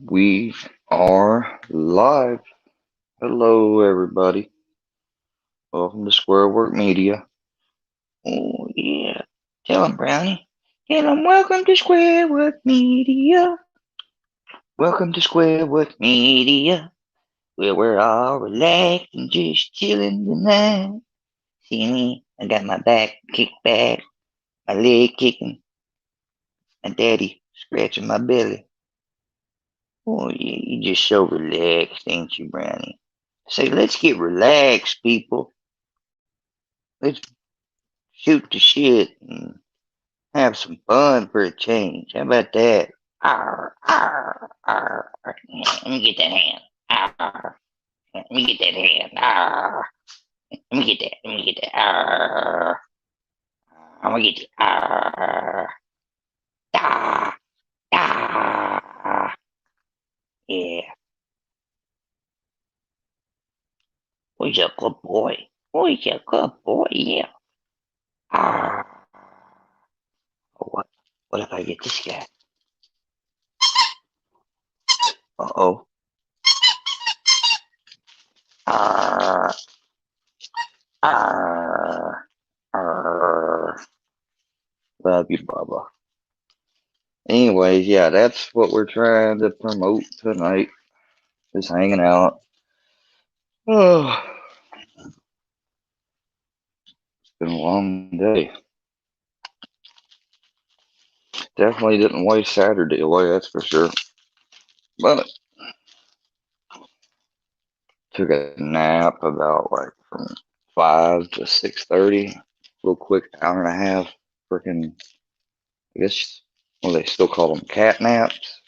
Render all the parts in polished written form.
We are live. Hello, everybody. Welcome to Square Work Media. Oh, yeah. Tell 'em, Brownie. Tell 'em, welcome to Square Work Media. Welcome to Square Work Media, where we're all relaxed and just chilling tonight. See me? I got my back kicked back, my leg kicking, my daddy scratching my belly. Oh, yeah, you just so relaxed, ain't you, Brownie? Say, let's get relaxed, people. Let's shoot the shit and have some fun for a change. How about that? Arr, arr, arr. Yeah, let me get that hand. Arr. Let me get that hand. Arr. Let me get that. Let me get that. Arr. I'm gonna get you. Arr. Da. Da. Yeah. Who's a good boy? Who's a good boy? Yeah. Arr. Oh, what if I get this guy? Uh-oh. Arr. Arr. Arr. Love you, Bubba. Anyways, yeah, that's what we're trying to promote tonight. Just hanging out. Oh, it's been a long day. Definitely didn't waste Saturday away, that's for sure. But took a nap about like from 5 to 6:30. Real quick, hour and a half. Freaking, I guess, well, they still call them cat naps.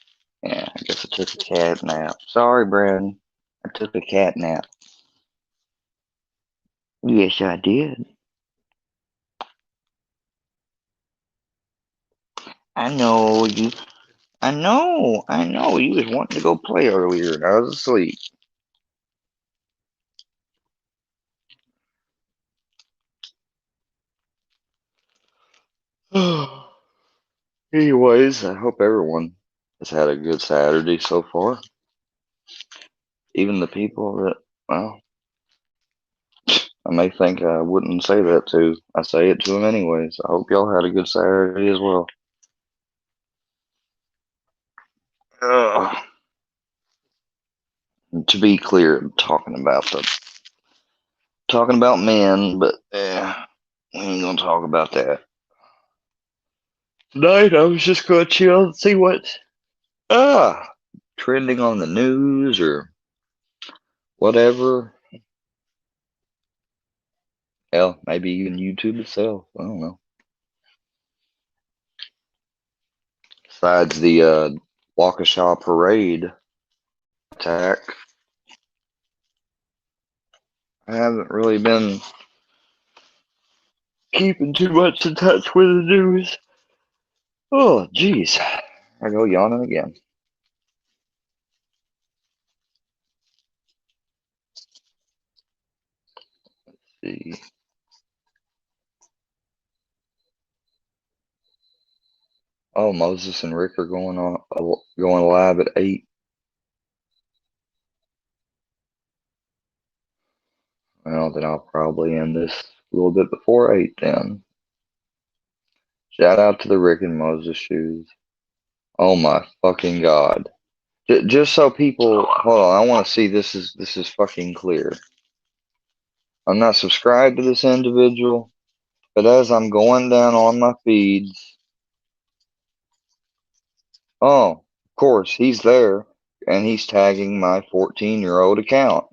Yeah, I guess I took a cat nap. Sorry, Brandon. I took a cat nap. Yes, I did. I know you. I know. You was wanting to go play earlier, and I was asleep. Anyways, I hope everyone has had a good Saturday so far. Even the people that, well, I may think I wouldn't say that to. I say it to them anyways. I hope y'all had a good Saturday as well. Ugh. To be clear, I'm talking about men, but we ain't gonna talk about that tonight. I was just gonna chill and see what trending on the news or whatever. Hell, maybe even YouTube itself. I don't know. Besides the Waukesha parade attack, I haven't really been keeping too much in touch with the news. Oh, jeez. I go yawning again. Let's see. Oh, Moses and Rick are going live at 8. Well, then I'll probably end this a little bit before 8 then. Shout out to the Rick and Moses shoes. Oh my fucking god. Just so people, hold on, I want to see this is fucking clear. I'm not subscribed to this individual, but as I'm going down on my feeds, oh, of course, he's there, and he's tagging my 14-year-old account.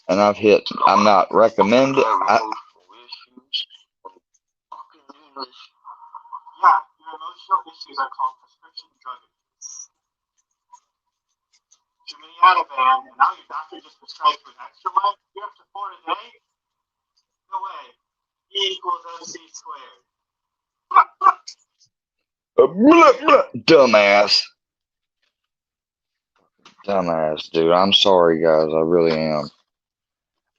And I'm not recommended. Yeah, your emotional issues are called prescription drug abuse. Too many Ativan, and now your doctor just prescribes you an extra one? You're up to 4 a day? No way. E equals MC squared. Dumbass. Dumbass, dude. I'm sorry, guys. I really am.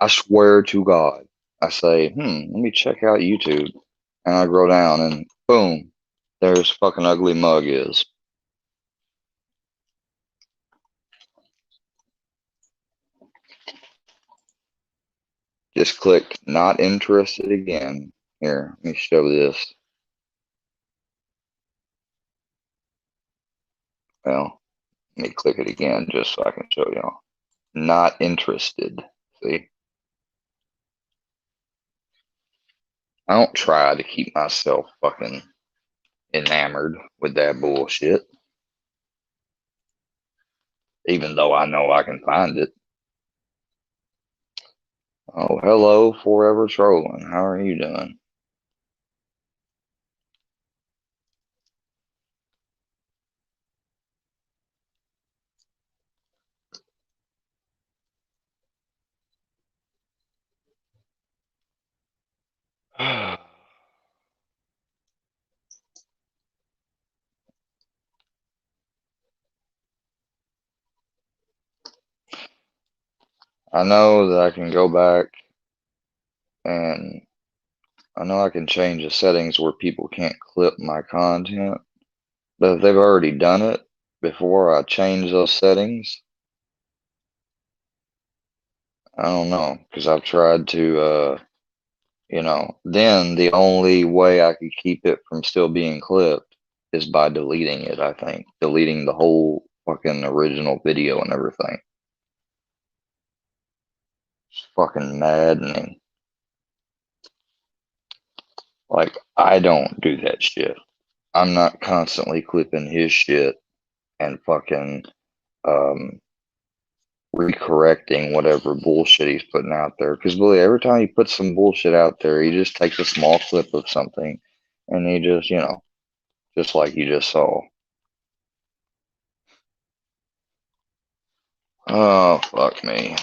I swear to God. I say, let me check out YouTube. And I go down and boom, there's fucking ugly mug is. Just click not interested again. Here, let me show this. Well, let me click it again just so I can show y'all. Not interested. See? I don't try to keep myself fucking enamored with that bullshit, even though I know I can find it. Oh, hello, Forever Trolling. How are you doing? I know that I can go back and I know I can change the settings where people can't clip my content, but if they've already done it before I change those settings, I don't know, because I've tried to, then the only way I could keep it from still being clipped is by deleting it, I think. Deleting the whole fucking original video and everything. It's fucking maddening. Like, I don't do that shit. I'm not constantly clipping his shit and fucking um recorrecting whatever bullshit he's putting out there. Because believe every time he puts some bullshit out there, he just takes a small clip of something and he just, just like you just saw. Oh, fuck me.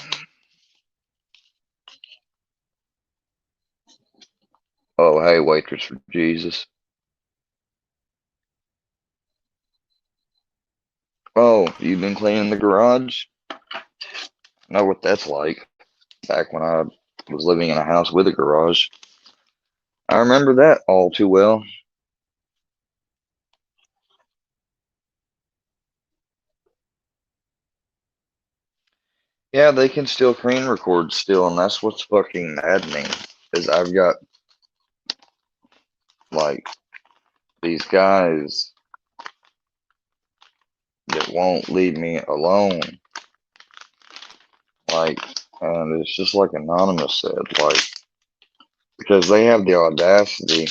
Oh, hey, waitress for Jesus. Oh, you've been cleaning the garage? I know what that's like. Back when I was living in a house with a garage. I remember that all too well. Yeah, they can still screen record still, and that's what's fucking maddening. Is I've got like these guys that won't leave me alone. Like, and it's just like Anonymous said, like, because they have the audacity,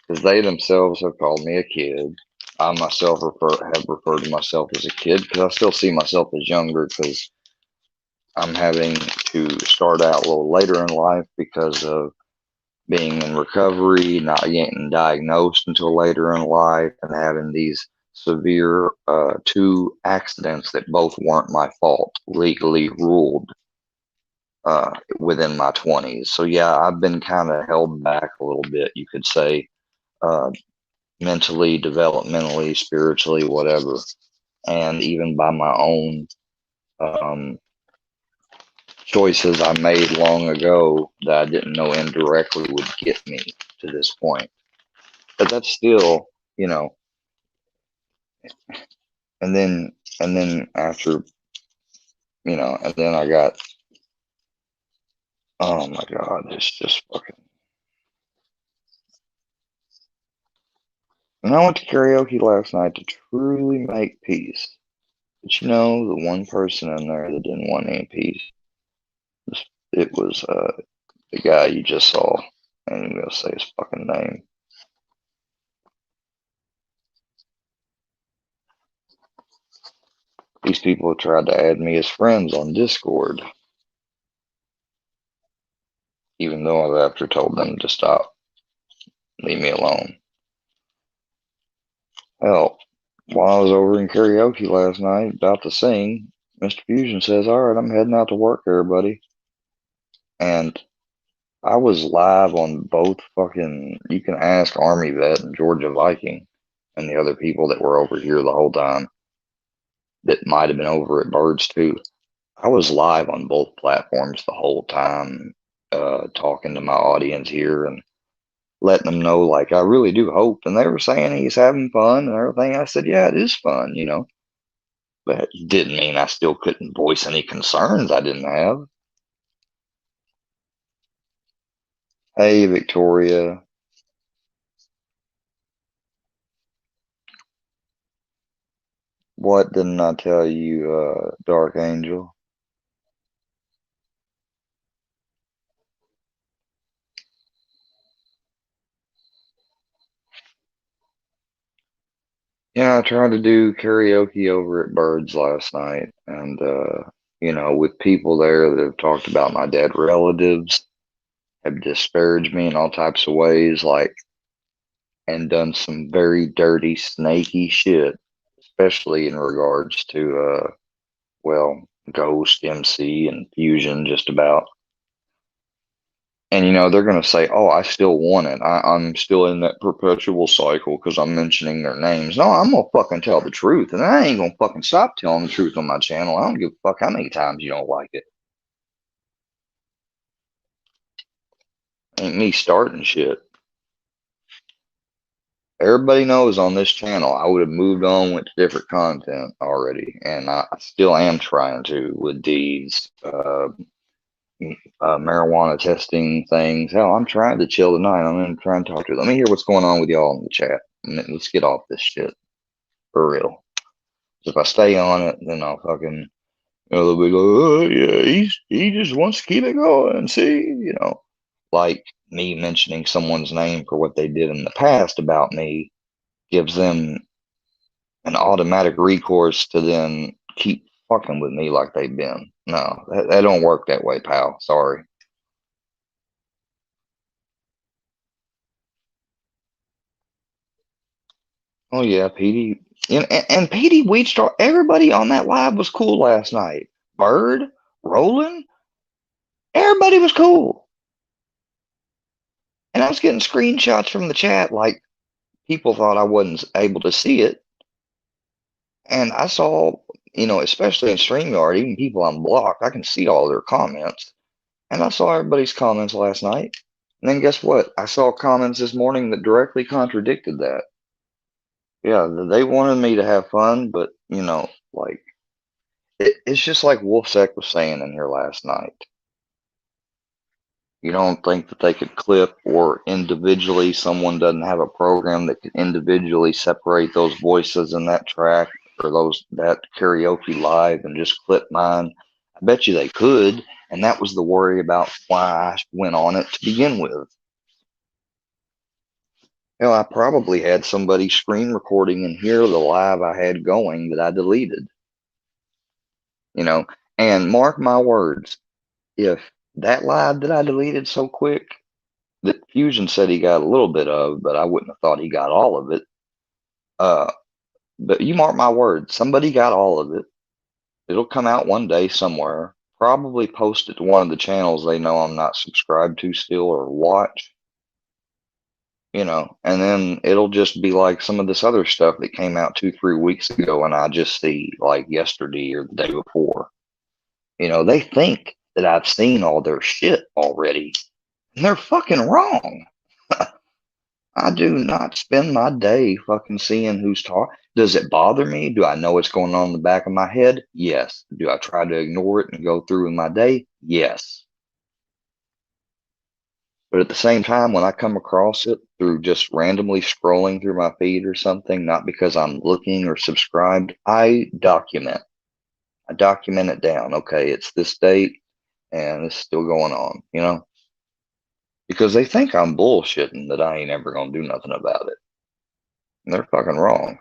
because they themselves have called me a kid. I myself have referred to myself as a kid because I still see myself as younger because I'm having to start out a little later in life because of being in recovery, not getting diagnosed until later in life, and having these severe two accidents that both weren't my fault, legally ruled within my 20s. So, yeah, I've been kind of held back a little bit, you could say, uh, mentally, developmentally, spiritually, whatever. And even by my own um, choices I made long ago that I didn't know indirectly would get me to this point. But that's still, you know, and then after, and then I got, oh my God, it's just fucking. And I went to karaoke last night to truly make peace. But the one person in there that didn't want any peace, it was the guy you just saw. And I'm going to say his fucking name. These people have tried to add me as friends on Discord, even though I've after told them to stop, leave me alone. Hell, while I was over in karaoke last night about to sing, Mr. Fusion says, "All right, I'm heading out to work, everybody." And I was live on both fucking, you can ask Army Vet and Georgia Viking and the other people that were over here the whole time that might have been over at Birds too. I was live on both platforms the whole time, talking to my audience here and letting them know, like, I really do hope. And they were saying he's having fun and everything. I said, yeah, it is fun, but it didn't mean I still couldn't voice any concerns I didn't have. Hey, Victoria. What didn't I tell you, Dark Angel? Yeah, I tried to do karaoke over at Birds last night, and with people there that have talked about my dead relatives, have disparaged me in all types of ways, like, and done some very dirty, snaky shit, especially in regards to, well, Ghost, MC, and Fusion, just about. And they're gonna say, "Oh, I still want it. I'm still in that perpetual cycle because I'm mentioning their names." No, I'm gonna fucking tell the truth, and I ain't gonna fucking stop telling the truth on my channel. I don't give a fuck how many times you don't like it. Ain't me starting shit. Everybody knows on this channel I would have moved on with different content already, and I still am trying to with these marijuana testing things. Hell, I'm trying to chill tonight. I'm gonna try and talk to you. Let me hear what's going on with y'all in the chat. Let's get off this shit for real. If I stay on it, then I'll fucking, they'll be like, oh yeah, he just wants to keep it going. See, like me mentioning someone's name for what they did in the past about me gives them an automatic recourse to then keep fucking with me like they've been. No, that don't work that way, pal. Sorry. Oh yeah, Petey. And Petey Wheatstar, everybody on that live was cool last night. Bird, Roland, everybody was cool. And I was getting screenshots from the chat like people thought I wasn't able to see it. And I saw, especially in StreamYard, even people I'm blocked, I can see all their comments. And I saw everybody's comments last night. And then guess what? I saw comments this morning that directly contradicted that. Yeah, they wanted me to have fun, but, like, it's just like Wolfsec was saying in here last night. You don't think that they could clip, or individually someone doesn't have a program that could individually separate those voices in that track or that karaoke live and just clip mine? I bet you they could, and that was the worry about why I went on it to begin with. I probably had somebody screen recording and hear the live I had going that I deleted. And mark my words, if that live that I deleted so quick that Fusion said he got a little bit of, but I wouldn't have thought he got all of it. Uh, but you mark my words, somebody got all of it. It'll come out one day somewhere. Probably post it to one of the channels they know I'm not subscribed to still or watch, and then it'll just be like some of this other stuff that came out 2, 3 weeks ago and I just see like yesterday or the day before. They think that I've seen all their shit already, and they're fucking wrong. I do not spend my day fucking seeing who's talking. Does it bother me? Do I know what's going on in the back of my head? Yes. Do I try to ignore it and go through with my day? Yes. But at the same time, when I come across it through just randomly scrolling through my feed or something, not because I'm looking or subscribed, I document. I document it down. Okay, it's this date and it's still going on, because they think I'm bullshitting that I ain't ever gonna do nothing about it. And they're fucking wrong.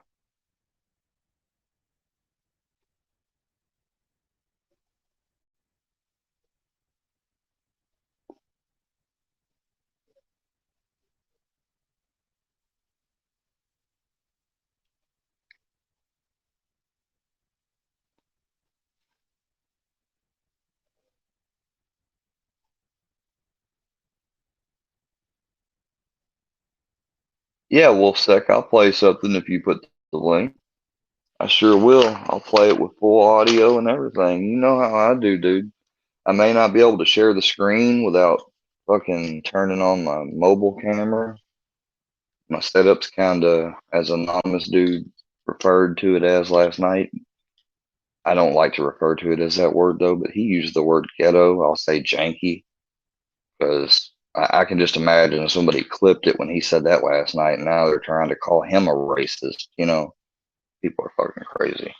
Yeah, Wolfsec, I'll play something if you put the link. I sure will. I'll play it with full audio and everything. You know how I do, dude. I may not be able to share the screen without fucking turning on my mobile camera. My setup's kind of, as anonymous dude referred to it as last night. I don't like to refer to it as that word though, but he used the word ghetto. I'll say janky because I can just imagine if somebody clipped it when he said that last night, and now they're trying to call him a racist. People are fucking crazy.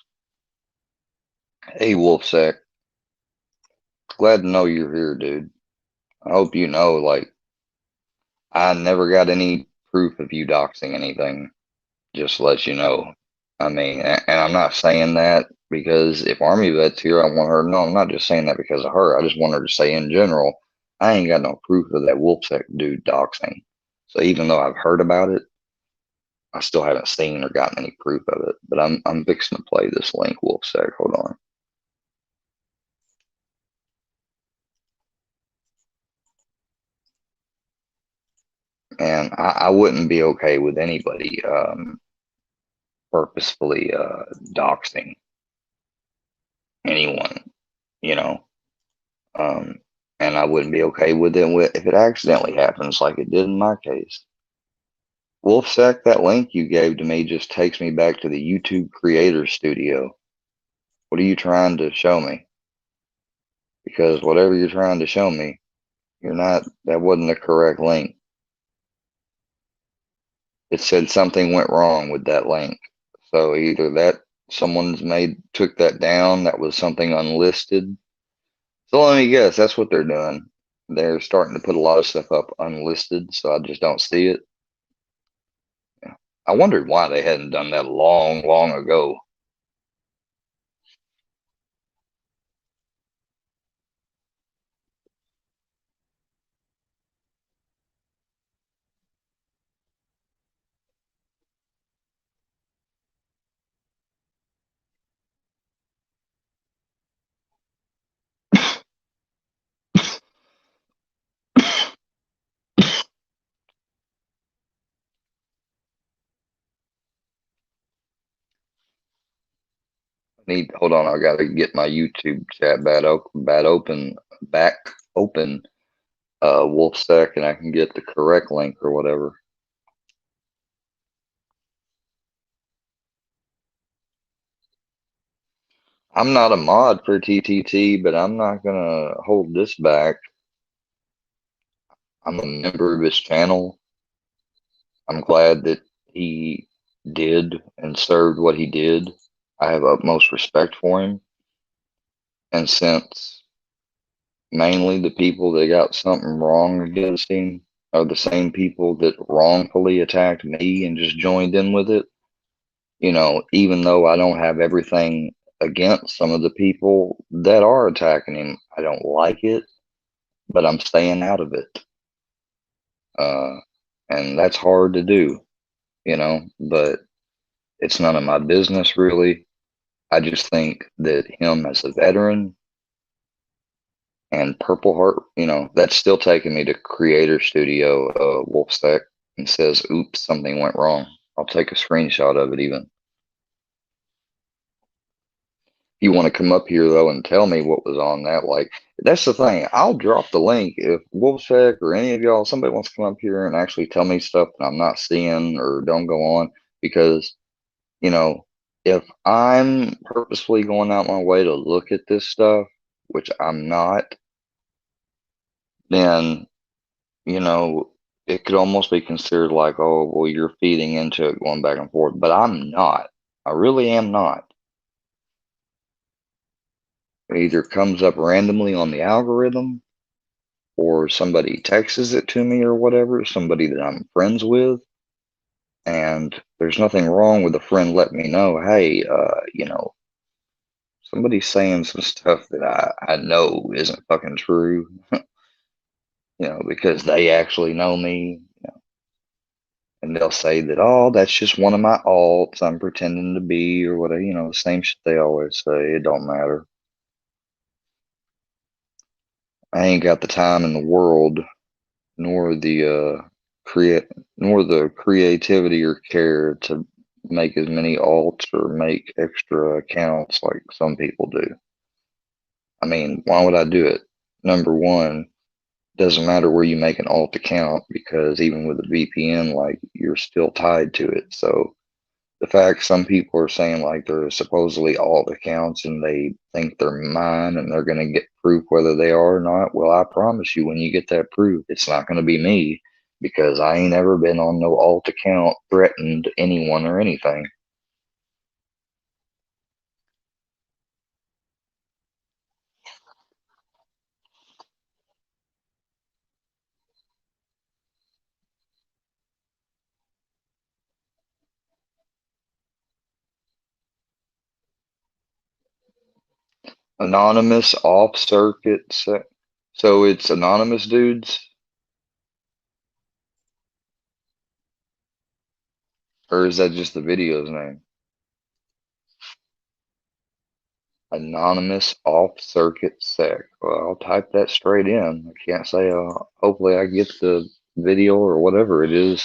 Hey, Wolfsack, glad to know you're here, dude. I hope you know, like, I never got any proof of you doxing anything. Just to let you know. I mean, and I'm not saying that because if Army Vet's here, I want her. No, I'm not just saying that because of her. I just want her to say in general, I ain't got no proof of that Wolfsack dude doxing. So even though I've heard about it, I still haven't seen or gotten any proof of it. But I'm fixing to play this link, Wolfsack. Hold on. And I wouldn't be okay with anybody purposefully doxing anyone, you know. Um, and I wouldn't be okay with it if it accidentally happens, like it did in my case. Wolfsack, that link you gave to me just takes me back to the YouTube Creator Studio. What are you trying to show me? Because whatever you're trying to show me, that wasn't the correct link. It said something went wrong with that link. So either took that down, that was something unlisted. So let me guess, that's what they're doing. They're starting to put a lot of stuff up unlisted, so I just don't see it. Yeah. I wondered why they hadn't done that long, long ago. Hold on, I gotta get my YouTube chat back open, Wolfsack, and I can get the correct link or whatever. I'm not a mod for TTT, but I'm not gonna hold this back. I'm a member of his channel. I'm glad that he did and served what he did. I have utmost respect for him. And since mainly the people that got something wrong against him are the same people that wrongfully attacked me and just joined in with it, even though I don't have everything against some of the people that are attacking him, I don't like it, but I'm staying out of it. And that's hard to do, but it's none of my business really. I just think that him as a veteran and Purple Heart, that's still taking me to Creator Studio, Wolfstack, and says, oops, something went wrong. I'll take a screenshot of it even. You want to come up here though and tell me what was on that, like that's the thing. I'll drop the link if Wolfsack or any of y'all, somebody wants to come up here and actually tell me stuff that I'm not seeing or don't go on, because you know, if I'm purposefully going out my way to look at this stuff, which I'm not, then, you know, it could almost be considered like, oh, well, you're feeding into it, going back and forth. But I'm not. I really am not. It either comes up randomly on the algorithm or somebody texts it to me or whatever, somebody that I'm friends with. And there's nothing wrong with a friend letting me know, hey, somebody's saying some stuff that I know isn't fucking true, because they actually know me. And they'll say that, oh, that's just one of my alts I'm pretending to be or whatever, the same shit they always say. It don't matter. I ain't got the time in the world, nor the create nor the creativity or care to make as many alts or make extra accounts like some people do. I mean, why would I do it? Number one, doesn't matter where you make an alt account because even with a VPN, like you're still tied to it. So The fact some people are saying like they're supposedly alt accounts and they think they're mine and they're going to get proof whether they are or not. Well, I promise you, when you get that proof, it's not going to be me because I ain't ever been on no alt account threatened anyone or anything. Anonymous off circuit. So it's anonymous dudes, or is that just the video's name? Anonymous off circuit sec. Well, I'll type that straight in. I can't say. Hopefully, I get the video or whatever it is.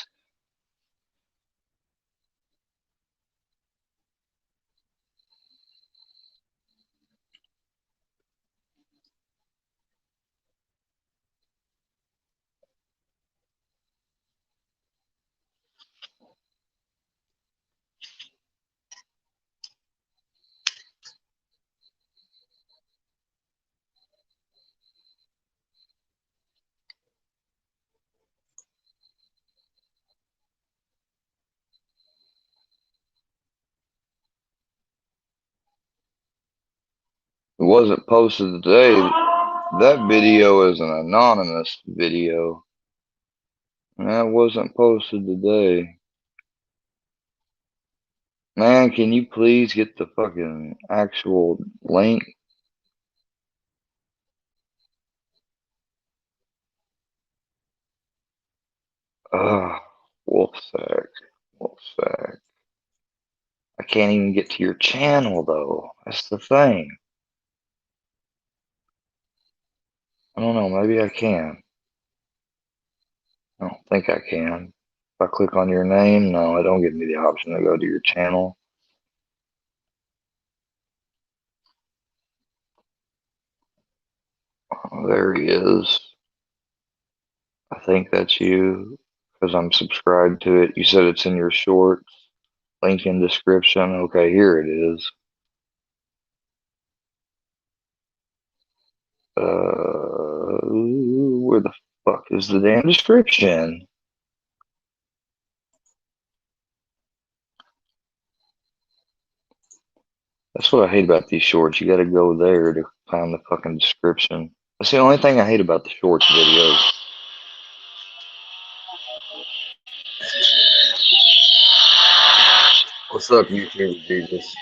It wasn't posted today. That video is an anonymous video. That wasn't posted today. Man, can you please get the fucking actual link? Ugh, Wolfsack. Wolfsack. I can't even get to your channel though. That's the thing. I don't know, maybe I can. I don't think I can. If I click on your name, no, it don't give me the option to go to your channel. Oh, there he is. I think that's you because I'm subscribed to it. You said it's in your shorts. Link in description. Okay, here it is. Where the fuck is the damn description? That's what I hate about these shorts. You gotta go there to find the fucking description. That's the only thing I hate about the shorts videos. What's up, YouTube Jesus?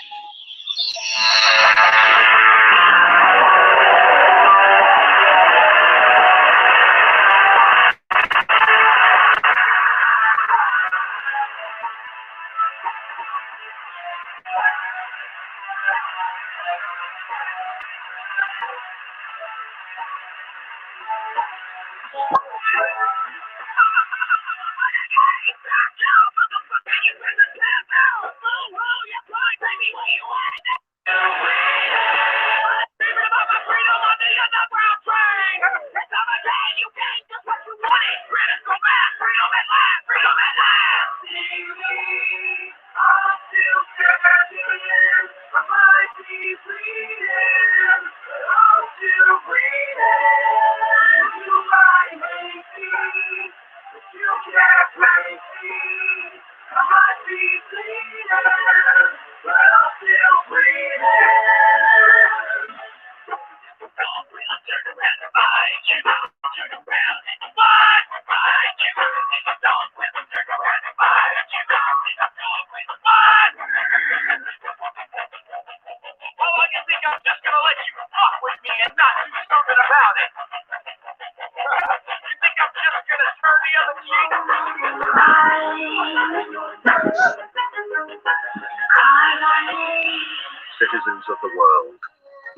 Citizens of the world,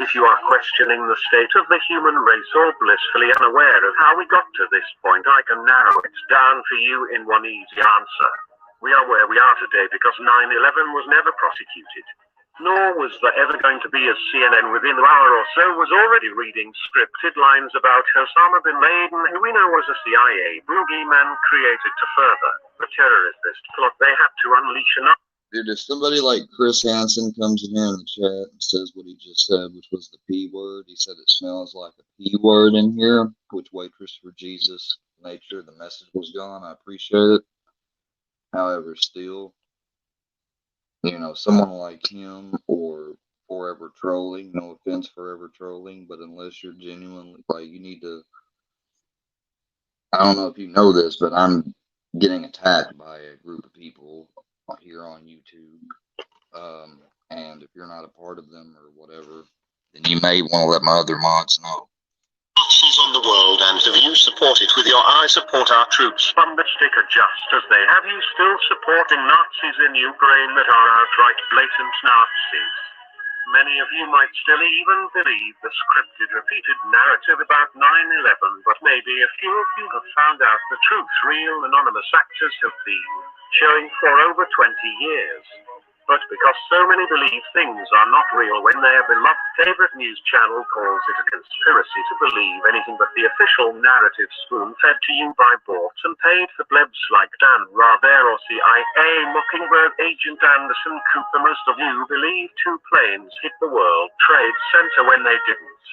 if you are questioning the state of the human race or blissfully unaware of how we got to this point, I can narrow it down for you in one easy answer. We are where we are today because 9/11 was never prosecuted. Nor was there ever going to be, as CNN within an hour or so was already reading scripted lines about Osama bin Laden, who we know was a CIA boogeyman created to further the terrorist plot. They had to unleash enough. Dude, if somebody like Chris Hansen comes in here in the chat and says what he just said, which was the P word, he said it smells like a P word in here, which waitress for Jesus made sure the message was gone. I appreciate it. However, still, you know, someone like him or Forever Trolling, no offense, Forever Trolling, but unless you're genuinely, like, you need to, I don't know if you know this, but I'm getting attacked by a group of people here on YouTube. And if you're not a part of them or whatever, then you may want to let my other mods know. Nazis on the world, and have you supported with your I support our troops from the sticker just as they have you still supporting Nazis in Ukraine that are outright blatant Nazis? Many of you might still even believe the scripted repeated narrative about 9/11, but maybe a few of you have found out the truth real anonymous actors have been showing for over 20 years. But because so many believe things are not real when their beloved favorite news channel calls it a conspiracy to believe anything but the official narrative spoon-fed to you by bought and paid for plebs like Dan Rather or CIA Mockingbird agent Anderson Cooper, most of you believe 2 planes hit the World Trade Center when they didn't.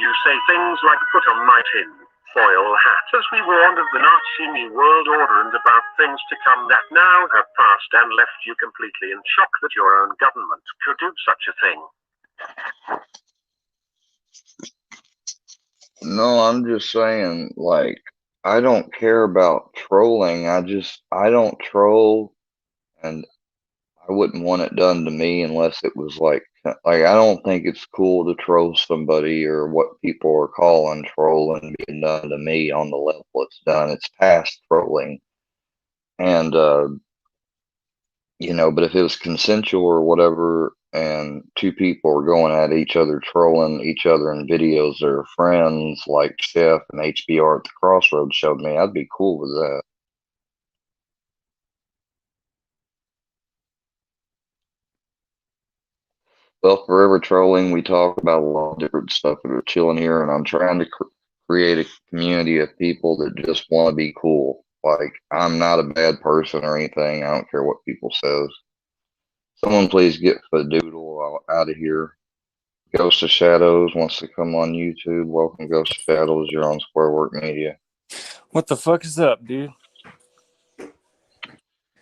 You say things like put on my tin foil hat as we warned of the Nazi New World Order and about things to come that now have passed and left you completely in shock that your own government could do such a thing. No, I'm just saying, like, I don't care about trolling. I don't troll, and I wouldn't want it done to me unless it was like I don't think it's cool to troll somebody or what people are calling trolling being done to me on the level it's done. It's past trolling. And you know, but if it was consensual or whatever and 2 people are going at each other, trolling each other in videos, they're friends like Chef and HBR at the Crossroads showed me, I'd be cool with that. Well, Forever Trolling, we talk about a lot of different stuff that are chilling here, and I'm trying to create a community of people that just want to be cool. Like, I'm not a bad person or anything. I don't care what people says. Someone please get Fadoodle out of here. Ghost of Shadows wants to come on YouTube. Welcome, Ghost of Shadows. You're on Squarework Media. What the fuck is up, dude?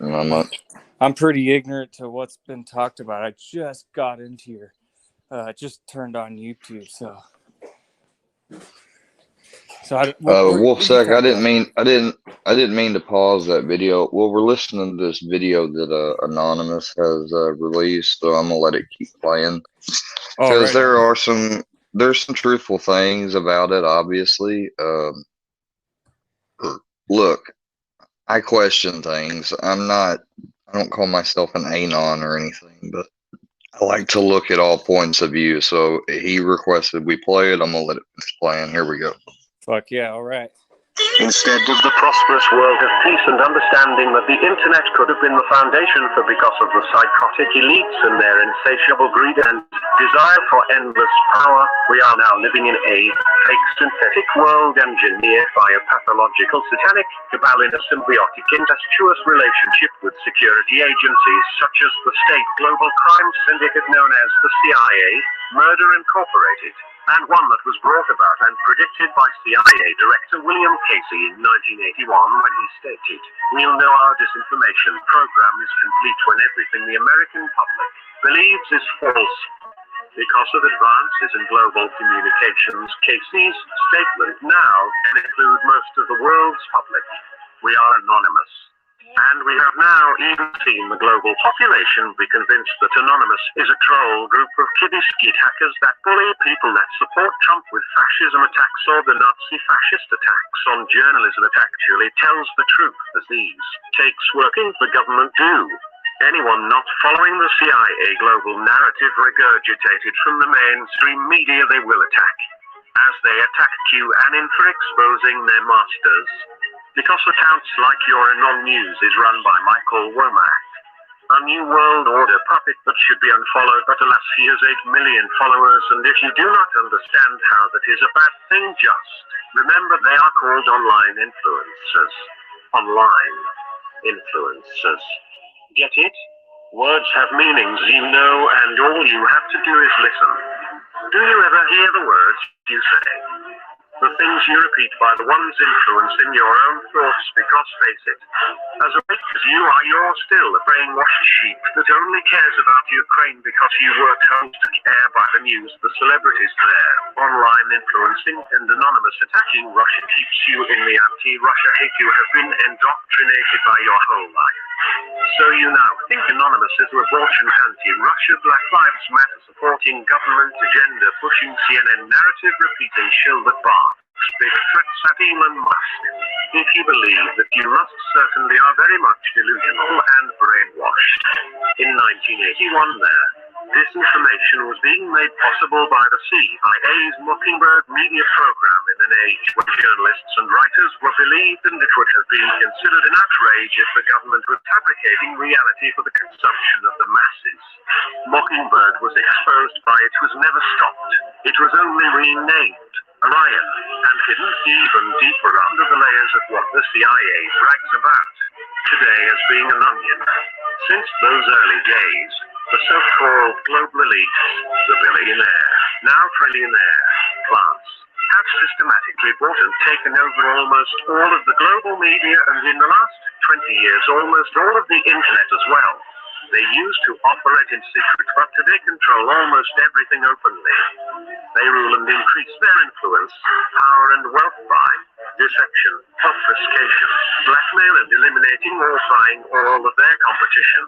Not much. I'm pretty ignorant to what's been talked about. I just got into here. Just turned on YouTube, so. Wolfsack, I didn't mean to pause that video. Well, we're listening to this video that Anonymous has released, so I'm gonna let it keep playing because there's some truthful things about it. Obviously, look, I question things. I don't call myself an anon or anything, but I like to look at all points of view. So he requested we play it. I'm gonna let it finish playing. Here we go. Fuck yeah, all right. Instead of the prosperous world of peace and understanding that the internet could have been the foundation for because of the psychotic elites and their insatiable greed and desire for endless power, we are now living in a fake synthetic world engineered by a pathological satanic cabal in a symbiotic incestuous relationship with security agencies such as the state global crime syndicate known as the CIA, Murder Incorporated, and one that was brought about and predicted by CIA Director William Casey in 1981 when he stated, "We'll know our disinformation program is complete when everything the American public believes is false." Because of advances in global communications, Casey's statement now can include most of the world's public. We are anonymous. And we have now even seen the global population be convinced that Anonymous is a troll group of kiddie skid hackers that bully people that support Trump with fascism attacks or the Nazi fascist attacks on journalism that actually tells the truth, as these takes working for government do. Anyone not following the CIA global narrative regurgitated from the mainstream media they will attack, as they attacked QAnon for exposing their masters. Because accounts like Your Anon News is run by Michael Womack, a New World Order puppet that should be unfollowed, but alas he has 8 million followers, and if you do not understand how that is a bad thing, just remember they are called online influencers. Online influencers. Get it? Words have meanings, you know, and all you have to do is listen. Do you ever hear the words you say? The things you repeat by the ones influencing your own thoughts, because face it, as awake as you are, you're still a brainwashed sheep that only cares about Ukraine because you were told to care by the news, the celebrities there, online influencing and anonymous attacking Russia keeps you in the anti-Russia hate you have been indoctrinated by your whole life. So you now think Anonymous is abortion, anti-Russia, Black Lives Matter supporting government agenda pushing CNN narrative repeating Shilbert Barks, big threats at Elon Musk. If you believe that, you must certainly are very much delusional and brainwashed. In 1981 there, disinformation was being made possible by the CIA's Mockingbird media program in an age when journalists and writers were believed, and it would have been considered an outrage if the government were fabricating reality for the consumption of the masses. Mockingbird was exposed by it was never stopped. It was only renamed Orion and hidden even deeper under the layers of what the CIA brags about today as being an onion. Since those early days, the so-called global elite, the billionaire, now trillionaire class, have systematically bought and taken over almost all of the global media, and in the last 20 years almost all of the internet as well. They used to operate in secret, but today control almost everything openly. They rule and increase their influence, power and wealth by deception, obfuscation, blackmail and eliminating or buying all of their competition.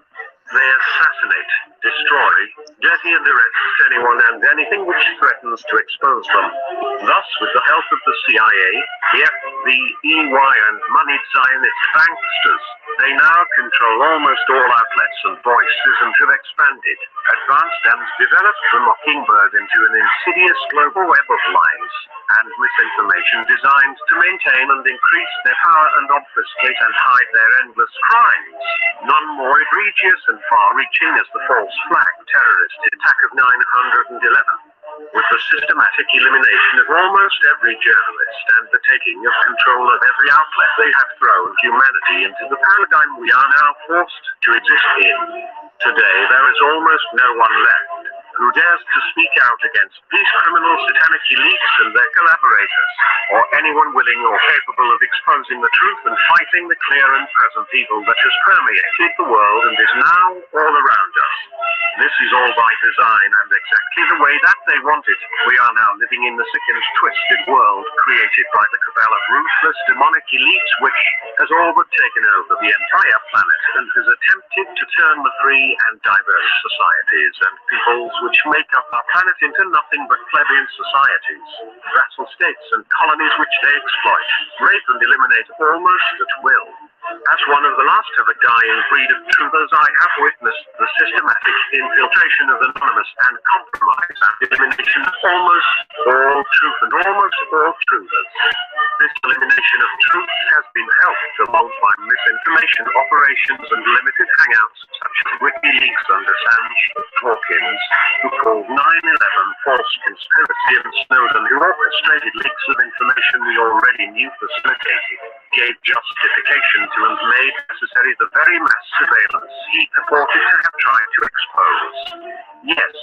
They assassinate, destroy, dirty and arrest anyone and anything which threatens to expose them. Thus, with the help of the CIA, the FBI and moneyed Zionist banksters, they now control almost all outlets and voices and have expanded, advanced and developed the Mockingbird into an insidious global web of lies and misinformation designed to maintain and increase their power and obfuscate and hide their endless crimes. None more egregious and far-reaching as the false flag terrorist attack of 9/11, with the systematic elimination of almost every journalist and the taking of control of every outlet. They have thrown humanity into the paradigm we are now forced to exist in. Today there is almost no one left who dares to speak out against these criminal satanic elites and their collaborators, or anyone willing or capable of exposing the truth and fighting the clear and present evil that has permeated the world and is now all around us. This is all by design and exactly the way that they want it. We are now living in the sick and twisted world created by the cabal of ruthless demonic elites which has all but taken over the entire planet and has attempted to turn the free and diverse societies and peoples which make up our planet into nothing but plebeian societies, vassal states and colonies which they exploit, rape and eliminate almost at will. As one of the last of a dying breed of truthers, I have witnessed the systematic infiltration of anonymous and compromise and elimination of almost all truth and almost all truthers. This elimination of truth has been helped along by misinformation operations and limited hangouts such as WikiLeaks under Assange, Hawkins, who called 9/11 false conspiracy, and Snowden, who orchestrated leaks of information we already knew, facilitated, gave justification to and made necessary the very mass surveillance he purported to have tried to expose. Yes,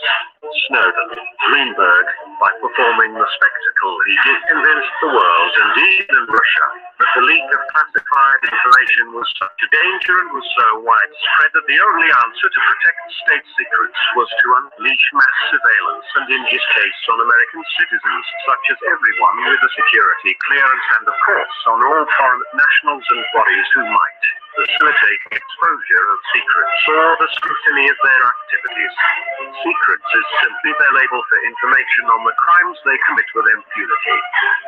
Snowden, Greenberg, by performing the spectacle he did, convinced the world, indeed in Russia, that the leak of classified information was such a danger and was so widespread that the only answer to protect state secrets was to unleash mass surveillance, and in his case on American citizens, such as everyone with a security clearance, and of course on all foreign nationals and bodies who might facilitate exposure of secrets or the scrutiny of their activities. Secrets is simply their label for information on the crimes they commit with impunity.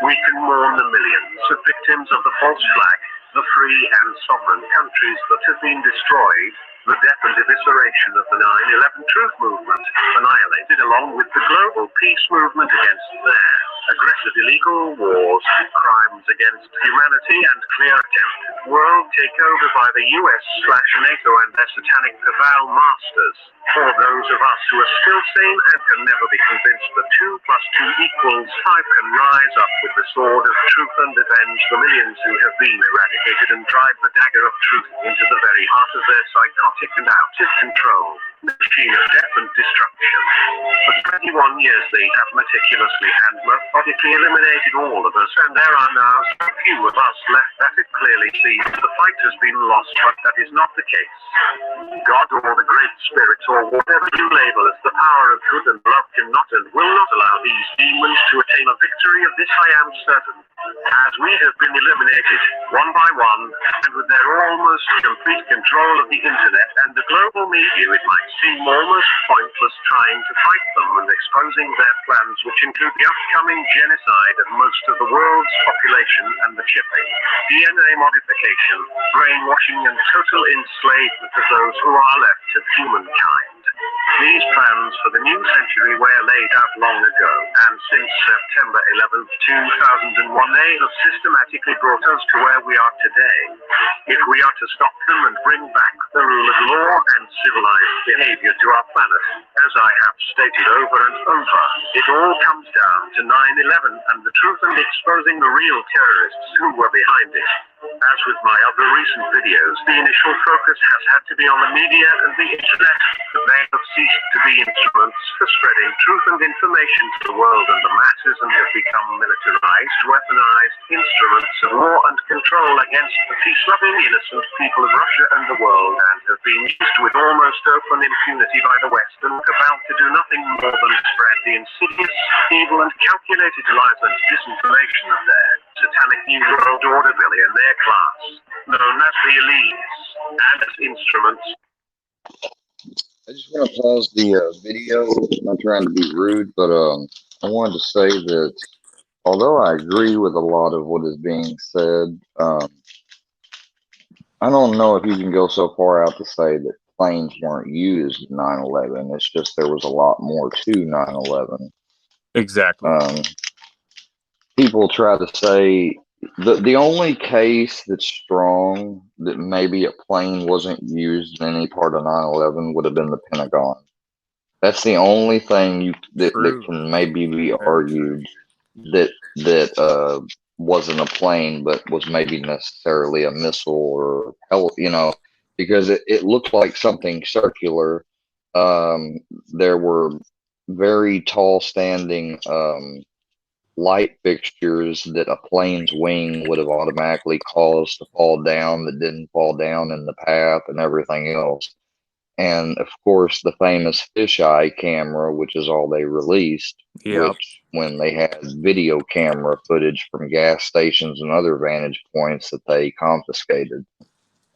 We can mourn the millions of victims of the false flag, the free and sovereign countries that have been destroyed, the death and evisceration of the 9/11 truth movement, annihilated along with the global peace movement against theirs. aggressive illegal wars, crimes against humanity, and clear attempted world takeover by the US/NATO and their satanic cabal masters. For those of us who are still sane and can never be convinced that 2 plus 2 equals 5 can rise up with the sword of truth and avenge the millions who have been eradicated and drive the dagger of truth into the very heart of their psychotic and out of control machine of death and destruction. For 21 years they have meticulously and methodically eliminated all of us, and there are now so few of us left that it clearly seems the fight has been lost, but that is not the case. God or the Great Spirit or whatever you label as the power of good and love cannot and will not allow these demons to attain a victory. Of this I am certain. As we have been eliminated, one by one, and with their almost complete control of the internet and the global media, it might seem almost pointless trying to fight them and exposing their plans, which include the upcoming genocide of most of the world's population and the chipping, DNA modification, brainwashing, and total enslavement of those who are left of humankind. These plans for the new century were laid out long ago, and since September 11th, 2001, they have systematically brought us to where we are today. If we are to stop them and bring back the rule of law and civilized behavior to our planet, as I have stated over and over, it all comes down to 9/11 and the truth and exposing the real terrorists who were behind it. As with my other recent videos, the initial focus has had to be on the media and the internet, but they have ceased to be instruments for spreading truth and information to the world and the masses, and have become militarized, weaponized instruments of war and control against the peace-loving, innocent people of Russia and the world, and have been used with almost open impunity by the West, and about to do nothing more than spread the insidious, evil, and calculated lies and disinformation of their satanic New World Order billionaire class, known as the elites, and as instruments. I just want to pause the video. I'm not trying to be rude, but I wanted to say that although I agree with a lot of what is being said, I don't know if you can go so far out to say that planes weren't used in 9/11. It's just there was a lot more to 9/11. Exactly. People try to say the only case that's strong that maybe a plane wasn't used in any part of 9/11 would have been the Pentagon. That's the only thing that can maybe be argued that wasn't a plane, but was maybe necessarily a missile or because it looked like something circular. There were very tall standing light fixtures that a plane's wing would have automatically caused to fall down that didn't fall down in the path and everything else. And of course, the famous fisheye camera, which is all they released, which when they had video camera footage from gas stations and other vantage points that they confiscated.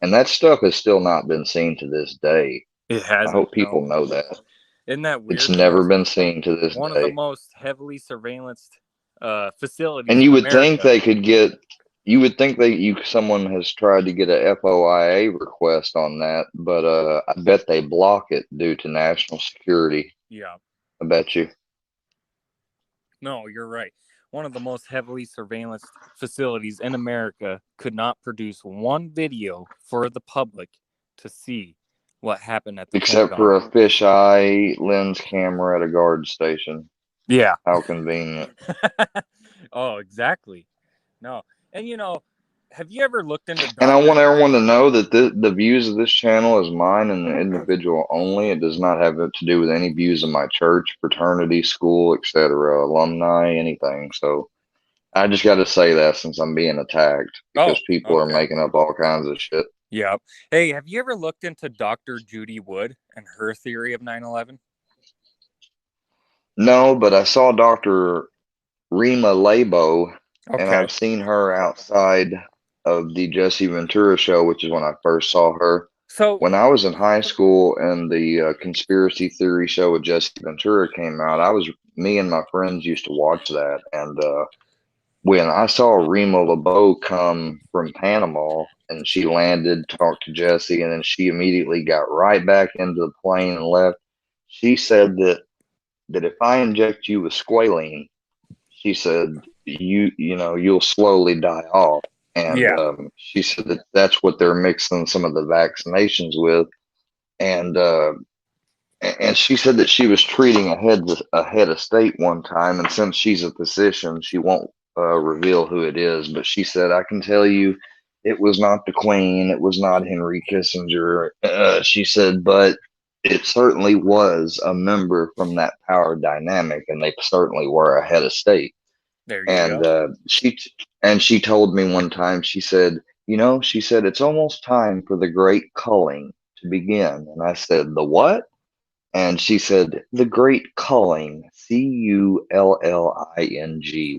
And that stuff has still not been seen to this day. It has. I hope people know that. Isn't that weird? It's never been seen to this day. One of the most heavily surveillanced facilities. And you would think they could get. You would think someone has tried to get a FOIA request on that, but I bet they block it due to national security. Yeah, I bet you. No, you're right. One of the most heavily surveillanced facilities in America could not produce one video for the public to see what happened at the except for a fisheye lens camera at a guard station. Yeah. How convenient. Oh, exactly. No. And, have you ever looked into... And I want everyone to know that the views of this channel is mine and the individual only. It does not have to do with any views of my church, fraternity, school, etc., alumni, anything. So I just got to say that since I'm being attacked because people are making up all kinds of shit. Yeah. Hey, have you ever looked into Dr. Judy Wood and her theory of 9/11? No, but I saw Dr. Rima Labo. Okay. And I've seen her outside of the Jesse Ventura show, which is when I first saw her. So when I was in high school and the conspiracy theory show with Jesse Ventura came out, me and my friends used to watch that. And when I saw Rima Labo come from Panama and she landed, talked to Jesse, and then she immediately got right back into the plane and left. She said that if I inject you with squalene, she said, you know, you'll slowly die off. And Yeah. she said that that's what they're mixing some of the vaccinations with. And and she said that she was treating a head of state one time, and since she's a physician, she won't reveal who it is. But she said, "I can tell you, it was not the Queen, it was not Henry Kissinger." She said, but it certainly was a member from that power dynamic, and they certainly were a head of state. There you And go. she told me one time, she said, "You know," she said, "it's almost time for the great culling to begin." And I said, "The what?" And she said, "The great culling, Culling,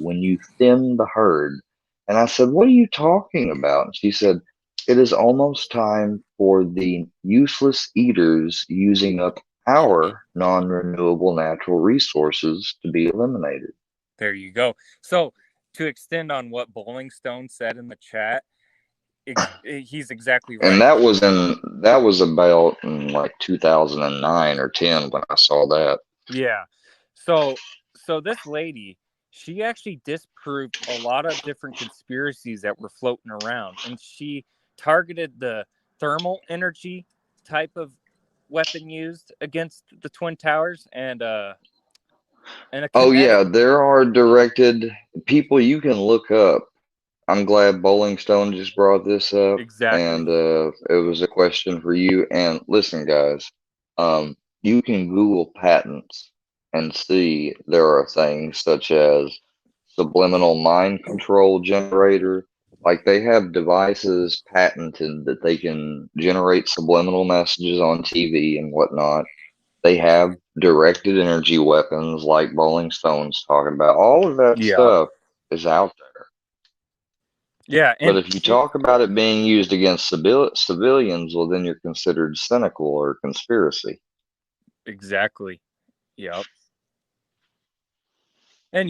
when you thin the herd." And I said, "What are you talking about?" And she said, "It is almost time for the useless eaters using up our non renewable natural resources to be eliminated." There you go. So to extend on what Bowling Stone said in the chat, he's exactly And right. that was about in like 2009 or 10 when I saw that. Yeah. So this lady, she actually disproved a lot of different conspiracies that were floating around, and she targeted the thermal energy type of weapon used against the Twin Towers and a Oh kinetic. yeah, there are directed people you can look up. I'm glad Bowling Stone just brought this up, Exactly. and it was a question for you. And listen, guys, you can Google patents and see there are things such as subliminal mind control generator. Like they have devices patented that they can generate subliminal messages on TV and whatnot. They have directed energy weapons like Bowling Stone's talking about. All of that Yeah. stuff is out there. Yeah, But and if you talk about it being used against civilians, well, then you're considered cynical or conspiracy. exactly. Yep. And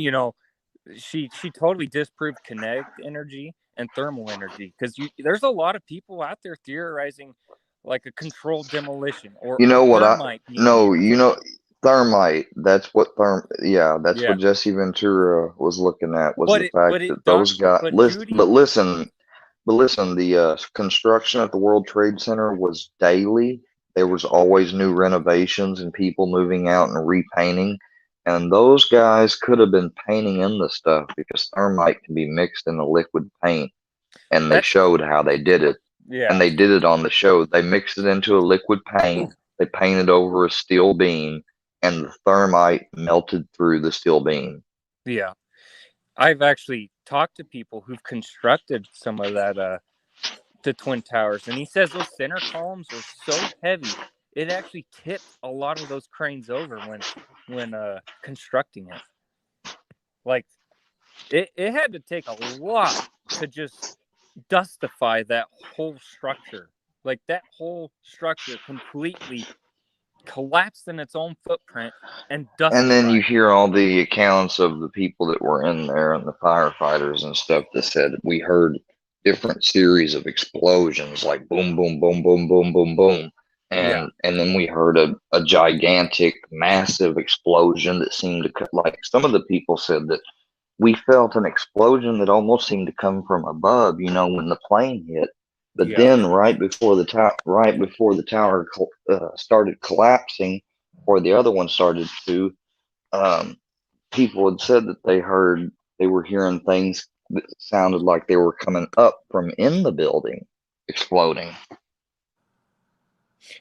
she totally disproved kinetic energy and thermal energy because there's a lot of people out there theorizing like a controlled demolition or You know what I thermite being no, used. you know thermite. That's what yeah, that's Yeah, what Jesse Ventura was looking at was but the fact that those guys Judy. but listen, the construction at the World Trade Center was daily. There was always new renovations and people moving out and repainting. And those guys could have been painting in the stuff because thermite can be mixed in a liquid paint. And they That showed how they did it. And yeah, they did it on the show. They mixed it into a liquid paint. They painted over a steel beam, and the thermite melted through the steel beam. yeah. I've actually talked to people who've constructed some of that the Twin Towers, and he says those center columns were so heavy it actually tipped a lot of those cranes over when constructing it. Like it had to take a lot to just dustify that whole structure. Like that whole structure completely collapsed in its own footprint and And then you dustified. hear all the accounts of the people that were in there and the firefighters and stuff that said we heard different series of explosions like boom, boom, boom, boom, boom, boom, boom. Yeah, And then we heard a gigantic, massive explosion that seemed to like some of the people said that we felt an explosion that almost seemed to come from above, you know, when the plane hit. But yeah, then, right before the tower started collapsing, or the other one started to, um, people had said that they were hearing things that sounded like they were coming up from in the building, exploding.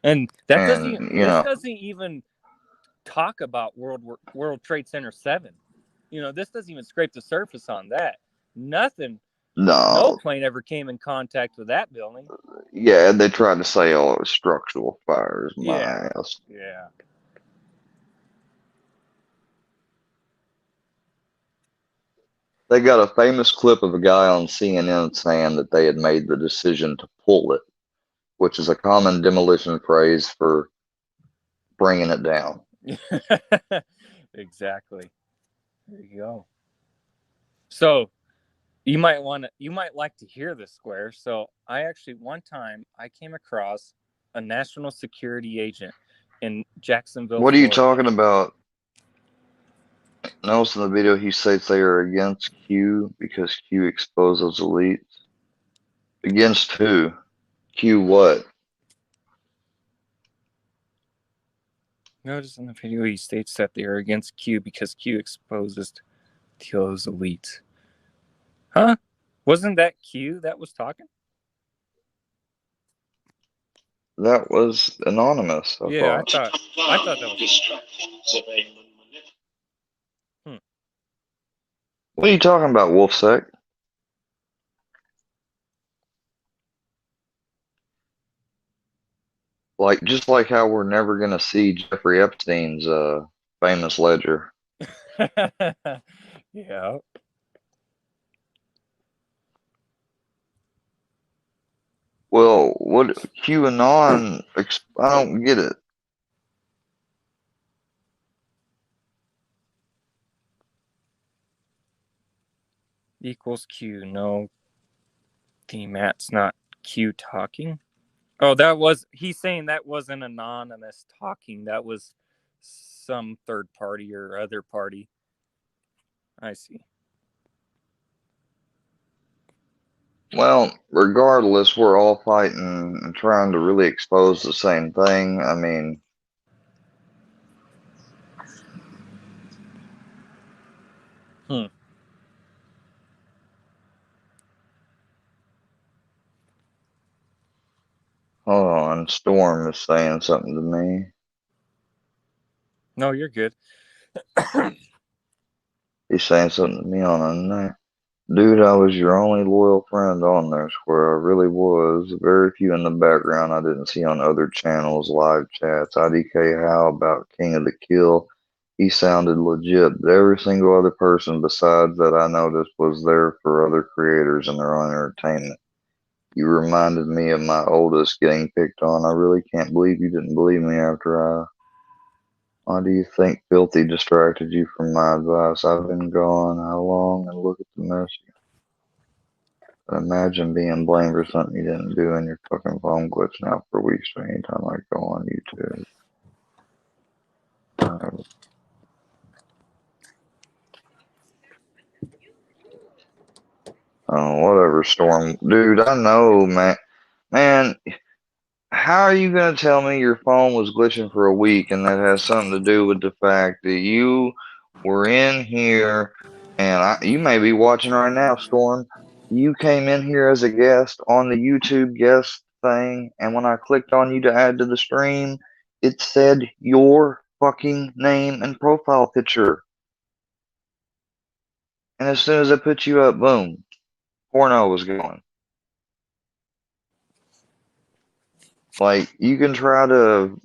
and that doesn't. And you This know, doesn't even talk about World Trade Center 7. This doesn't even scrape the surface on that. Nothing. No no, plane ever came in contact with that building. yeah, they tried to say, "Oh, it was structural fires." Yeah, My ass. yeah. They got a famous clip of a guy on CNN saying that they had made the decision to pull it, which is a common demolition phrase for bringing it down. Exactly. There you go. So you might like to hear this, Square. So I actually one time I came across a national security agent in Jacksonville, What are you Florida. talking about? Notice in the video he states they are against Q because Q exposes elites. Against who? Q what? Notice in the video he states that they are against Q because Q exposes those elites. Huh? Wasn't that Q that was talking? That was anonymous, I Yeah, thought. I thought that was. What are you talking about, Wolfsec? Like, just like how we're never gonna see Jeffrey Epstein's famous ledger. Yeah. Well, what QAnon? I don't get it. Equals Q. No, the Matt's not Q talking. Oh, he's saying that wasn't anonymous talking. That was some third party or other party. I see. Well, regardless, we're all fighting and trying to really expose the same thing. I mean, hold on, Storm is saying something to me. No, you're good. He's saying something to me on a night. Dude, I was your only loyal friend on there, Square. I really was. Very few in the background I didn't see on other channels, live chats. IDK How about King of the Kill? He sounded legit, but every single other person besides that I noticed was there for other creators and their own entertainment. You reminded me of my oldest getting picked on. I really can't believe you didn't believe me after I. Why do you think Filthy distracted you from my advice? I've been gone how long? And look at the mess. Imagine being blamed for something you didn't do and your fucking phone glitching out for weeks anytime I go on YouTube. Oh, whatever, Storm. Dude, I know, man. Man, how are you going to tell me your phone was glitching for a week and that has something to do with the fact that you were in here and you may be watching right now, Storm. You came in here as a guest on the YouTube guest thing, and when I clicked on you to add to the stream, it said your fucking name and profile picture. And as soon as I put you up, boom, porno was going. Like, you can try to,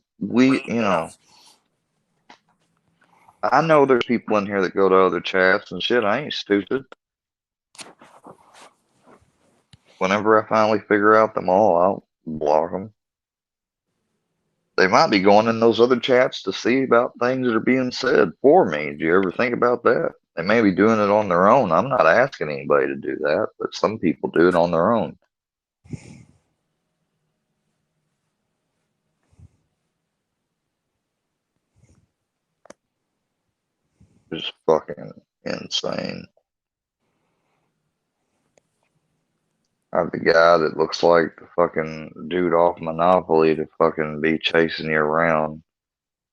I know there's people in here that go to other chats and shit. I ain't stupid. Whenever I finally figure out them all, I'll block them. They might be going in those other chats to see about things that are being said for me. Do you ever think about that? They may be doing it on their own. I'm not asking anybody to do that, but some people do it on their own. It's fucking insane. I have the guy that looks like the fucking dude off Monopoly to fucking be chasing you around.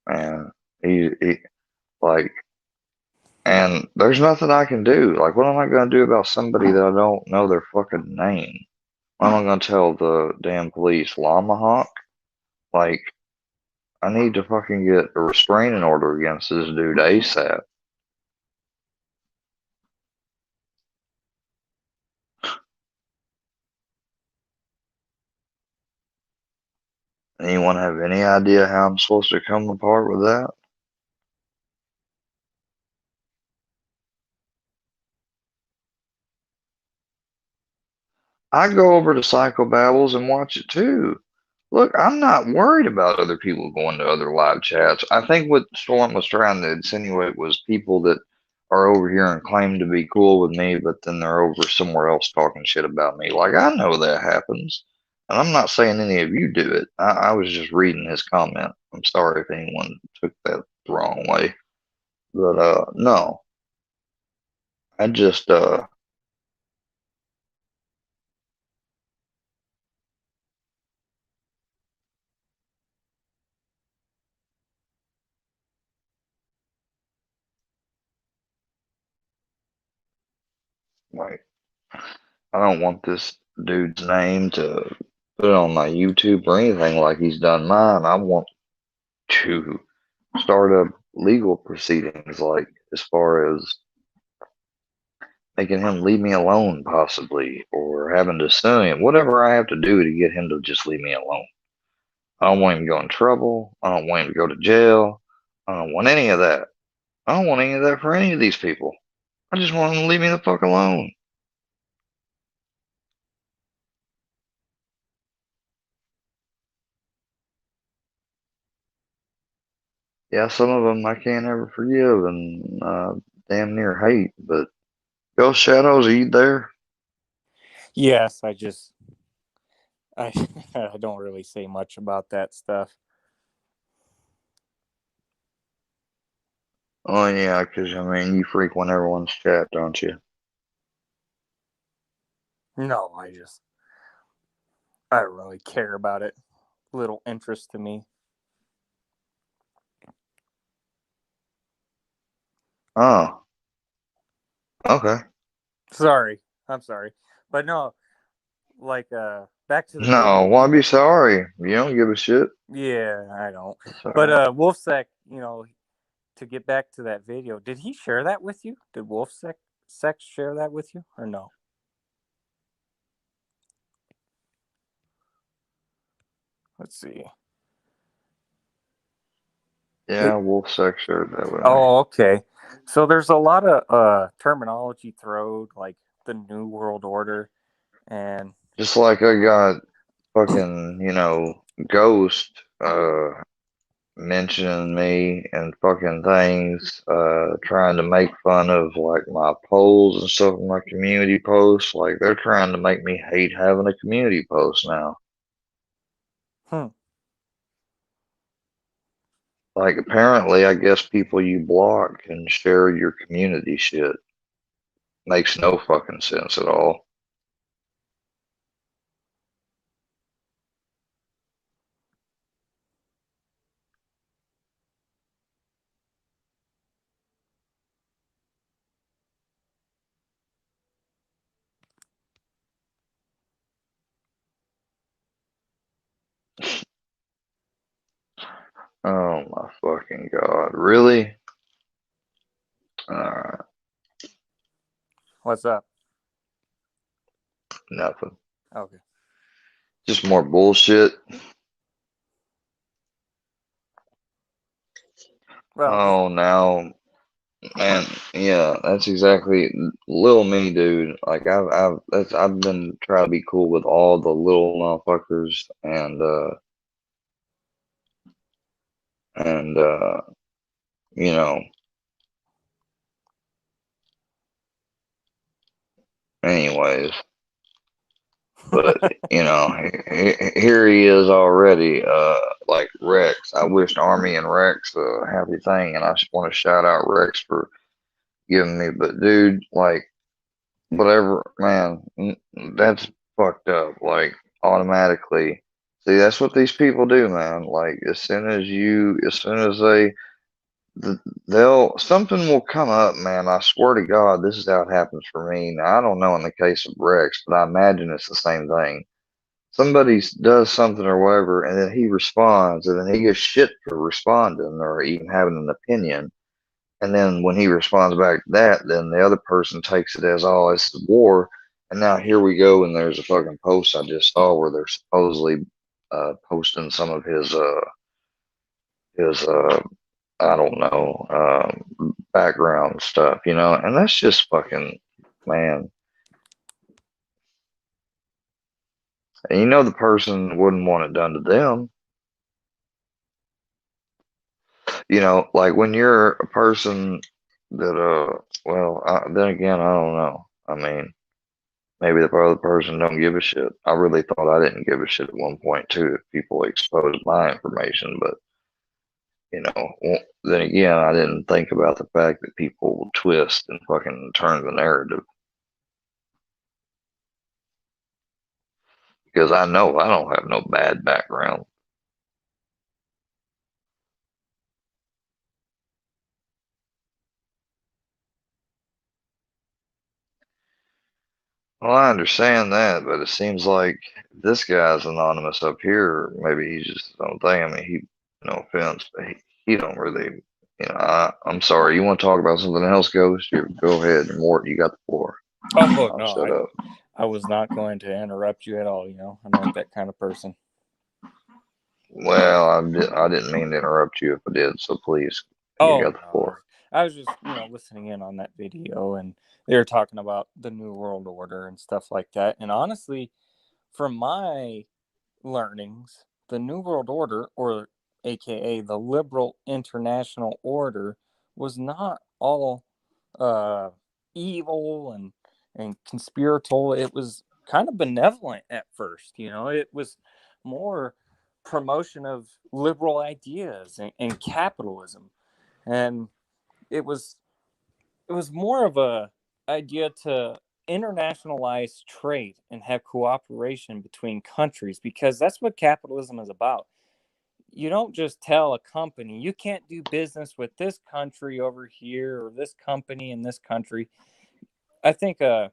Man, he like, and there's nothing I can do. Like, what am I going to do about somebody that I don't know their fucking name? What am I going to tell the damn police? Llama Hawk? Like, I need to fucking get a restraining order against this dude ASAP. Anyone have any idea how I'm supposed to come apart with that? I go over to Psychobabbles and watch it too. Look, I'm not worried about other people going to other live chats. I think what Storm was trying to insinuate was people that are over here and claim to be cool with me, but then they're over somewhere else talking shit about me. Like, I know that happens. And I'm not saying any of you do it. I was just reading his comment. I'm sorry if anyone took that the wrong way. But no, I just like I don't want this dude's name to put it on my YouTube or anything like he's done mine. I want to start up legal proceedings, like as far as making him leave me alone, possibly, or having to sue him, whatever I have to do to get him to just leave me alone. I don't want him to go in trouble. I don't want him to go to jail. I don't want any of that. I don't want any of that for any of these people. I just want him to leave me the fuck alone. Yeah, some of them I can't ever forgive and damn near hate. But Ghost Shadows, are you there? Yes, I I don't really say much about that stuff. Oh yeah, because I mean you frequent everyone's chat, don't you? No, I don't really care about it. Little interest to me. Oh, okay. Sorry. I'm sorry. But no, like back to the No, video. why be sorry? You don't give a shit. Yeah, I don't. Sorry. But Wolfsec, to get back to that video, did he share that with you? Did Wolfsec share that with you or no? Let's see. Yeah, Wolfsec shared that with me. Oh, okay. So there's a lot of terminology thrown, like the New World Order, and Just like I got fucking, Ghost mentioning me and fucking things, trying to make fun of like my polls and stuff in my community posts. Like they're trying to make me hate having a community post now. Like apparently, I guess people you block can share your community shit. Makes no fucking sense at all. Oh my fucking god. Really? Alright, what's up? nothing. Okay. Just more bullshit. Well, Oh, now, man, yeah, that's exactly little me, dude. Like I've been trying to be cool with all the little motherfuckers, and you know, anyways. But here he is already. Like Rex. I wished Army and Rex a happy thing, and I just want to shout out Rex for giving me. But dude, like, whatever, man, that's fucked up. Like, automatically. See, that's what these people do, man. Like, as soon as they'll something will come up, man. I swear to God, this is how it happens for me. Now, I don't know in the case of Rex, but I imagine it's the same thing. Somebody does something or whatever, and then he responds, and then he gets shit for responding or even having an opinion. And then when he responds back to that, then the other person takes it as, oh, it's the war. And now here we go, and there's a fucking post I just saw where they're supposedly posting some of his I don't know background stuff, and that's just fucking, man. And the person wouldn't want it done to them. Like when you're a person that, then again, I don't know. I mean, maybe the other person don't give a shit. I really thought I didn't give a shit at one point too if people exposed my information, but then again, I didn't think about the fact that people will twist and fucking turn the narrative. Because I know I don't have no bad background. Well, I understand that, but it seems like this guy's anonymous up here. Maybe he's just his own thing. I mean, no offense, but he don't really, I'm sorry. You want to talk about something else, Ghost? Go ahead. Mort, you got the floor. Oh I'll no, shut up. I was not going to interrupt you at all. I'm not that kind of person. Well, I didn't mean to interrupt you if I did, so please, you got the floor. I was just, listening in on that video, and they were talking about the New World Order and stuff like that. And honestly, from my learnings, the New World Order, or AKA the Liberal International Order, was not all evil and conspiratorial. It was kind of benevolent at first. It was more promotion of liberal ideas and capitalism, and it was more of a idea to internationalize trade and have cooperation between countries, because that's what capitalism is about. You don't just tell a company you can't do business with this country over here or this company in this country. I think a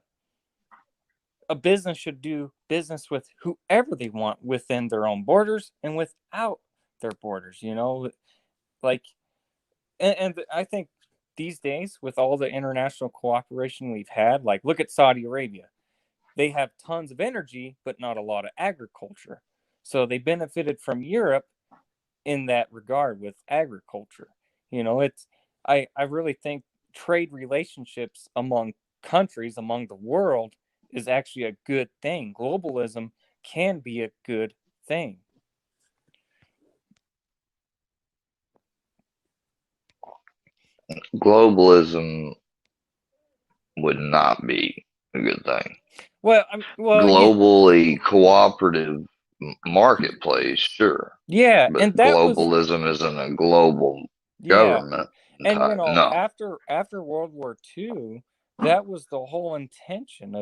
business should do business with whoever they want within their own borders and without their borders, like, and I think these days, with all the international cooperation we've had, like, look at Saudi Arabia. They have tons of energy, but not a lot of agriculture. So they benefited from Europe in that regard with agriculture. I really think trade relationships among countries, among the world, is actually a good thing. Globalism can be a good thing. Globalism would not be a good thing. Globally cooperative marketplace, sure. Yeah, but and that globalism isn't a global government. And after World War II, that was the whole intention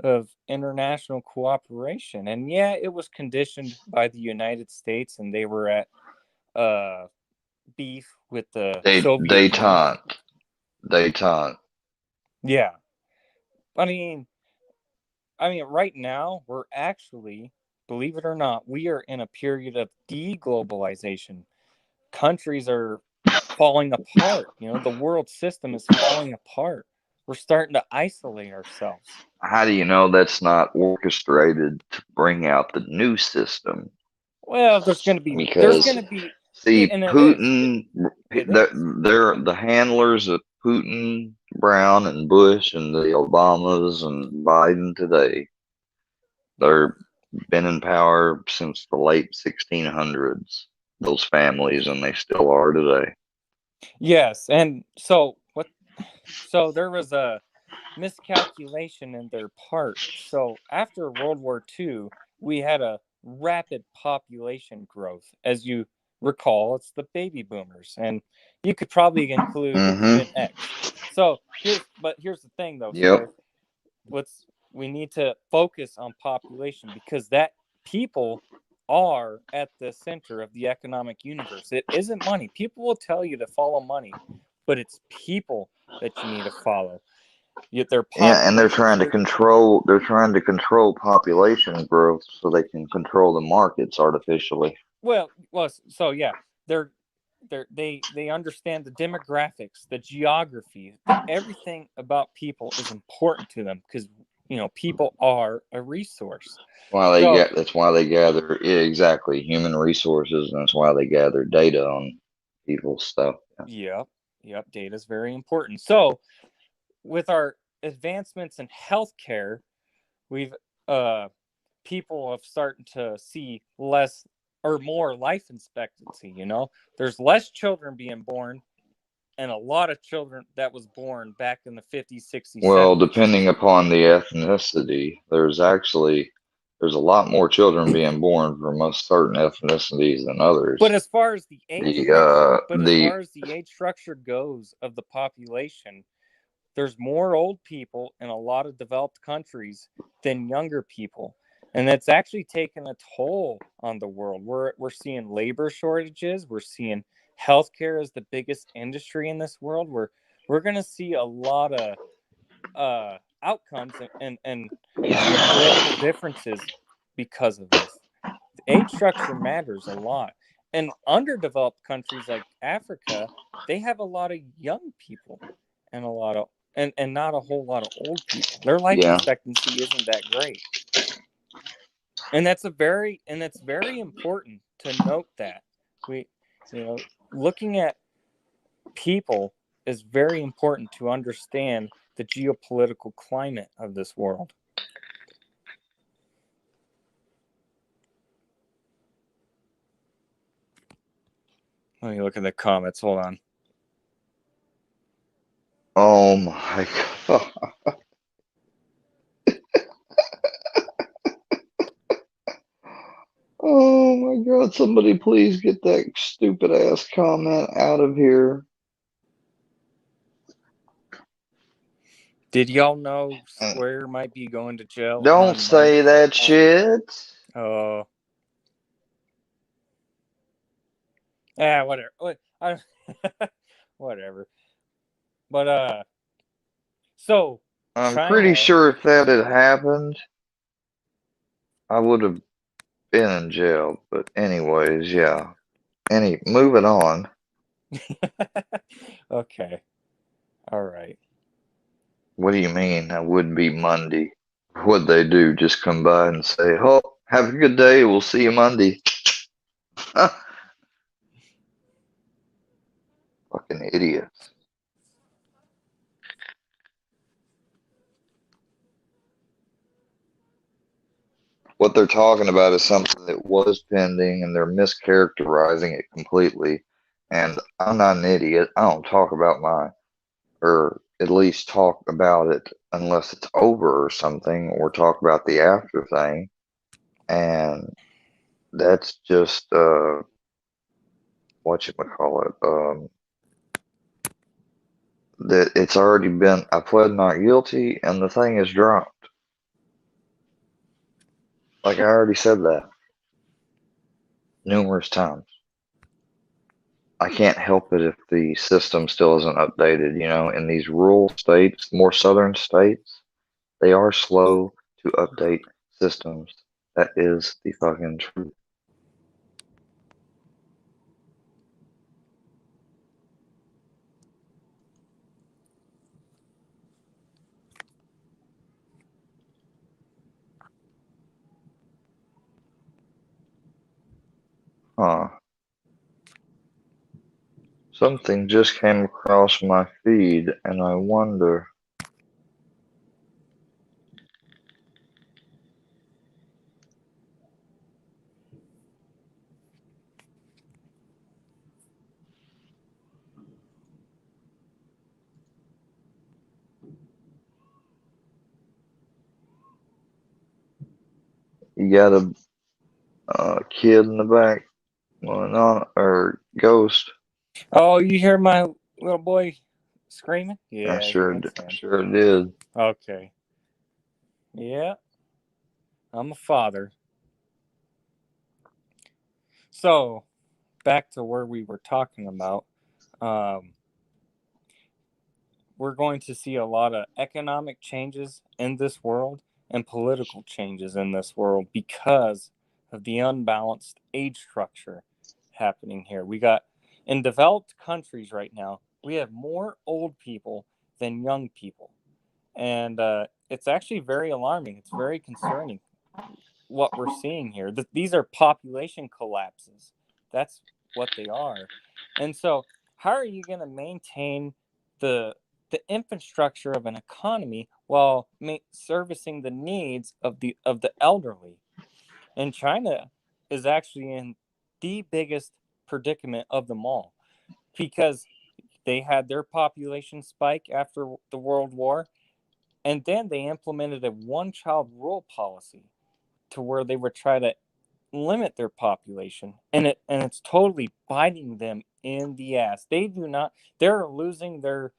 of international cooperation. And yeah, it was conditioned by the United States, and they were at beef with the Soviet Détente. Yeah. I mean, right now, we're actually, believe it or not, we are in a period of deglobalization. Countries are falling apart. The world system is falling apart. We're starting to isolate ourselves. How do you know that's not orchestrated to bring out the new system? Well, there's going to be Putin. They're the handlers of Putin, Brown, and Bush, and the Obamas and Biden today. They've been in power since the late 1600s. Those families, and they still are today. Yes, and so there was a miscalculation in their part. So after World War II, we had a rapid population growth. As you recall, it's the baby boomers, and you could probably include Gen X. So here's the thing, though. Yep. So we need to focus on population, because that people are at the center of the economic universe. It isn't money. People will tell you to follow money, but it's people that you need to follow. Yet and they're trying to control. They're trying to control population growth so they can control the markets artificially. So yeah, they understand the demographics, the geography, everything about people is important to them, because people are a resource. That's why they gather exactly human resources, and that's why they gather data on people's stuff. Yep, data is very important. So, with our advancements in healthcare, we've people have started to see less or more life expectancy. There's less children being born, and a lot of children that was born back in the 50s, 60s. Well, 70s. Depending upon the ethnicity, there's actually there's a lot more children being born from a certain ethnicities than others. But as far as the age structure goes of the population, there's more old people in a lot of developed countries than younger people. And that's actually taken a toll on the world. We're seeing labor shortages. We're seeing healthcare as the biggest industry in this world. We're going to see a lot of outcomes and geopolitical differences because of this. The age structure matters a lot. And underdeveloped countries like Africa, they have a lot of young people and a lot of and not a whole lot of old people. Their life expectancy isn't that great. And it's very important to note that looking at people is very important to understand the geopolitical climate of this world. Let me look at the comments. Hold on. Oh my God. Oh my God. Somebody please get that stupid ass comment out of here. Did y'all know Square might be going to jail? Don't say that shit. Oh. Yeah, whatever. Whatever. But so I'm China, pretty sure if that had happened, I would have been in jail. But anyways, yeah. Moving on. Okay. All right. What do you mean? That would be Monday. What'd they do? Just come by and say, "Oh, have a good day. We'll see you Monday." Fucking idiots. What they're talking about is something that was pending, and they're mischaracterizing it completely. And I'm not an idiot. I don't talk about or at least talk about it unless it's over or something, or talk about the after thing. And that's just whatchamacallit, that it's already been, I pled not guilty and the thing is dropped. Like I already said that numerous times. I can't help it if the system still isn't updated. In these rural states, more southern states, they are slow to update systems. That is the fucking truth. Huh. Something just came across my feed and I wonder. You got a kid in the back, or ghost. Oh, you hear my little boy screaming? Yeah, I sure did. Okay. Yeah, I'm a father. So, back to where we were talking about. We're going to see a lot of economic changes in this world and political changes in this world because of the unbalanced age structure happening here. We got in developed countries right now, we have more old people than young people. And it's actually very alarming. It's very concerning what we're seeing here. These are population collapses. That's what they are. And so, how are you going to maintain the infrastructure of an economy while servicing the needs of the elderly? And China is actually in the biggest predicament of them all because they had their population spike after the World War, and then they implemented a one-child rule policy. to where they would try to limit their population, and it's totally biting them in the ass. They're losing their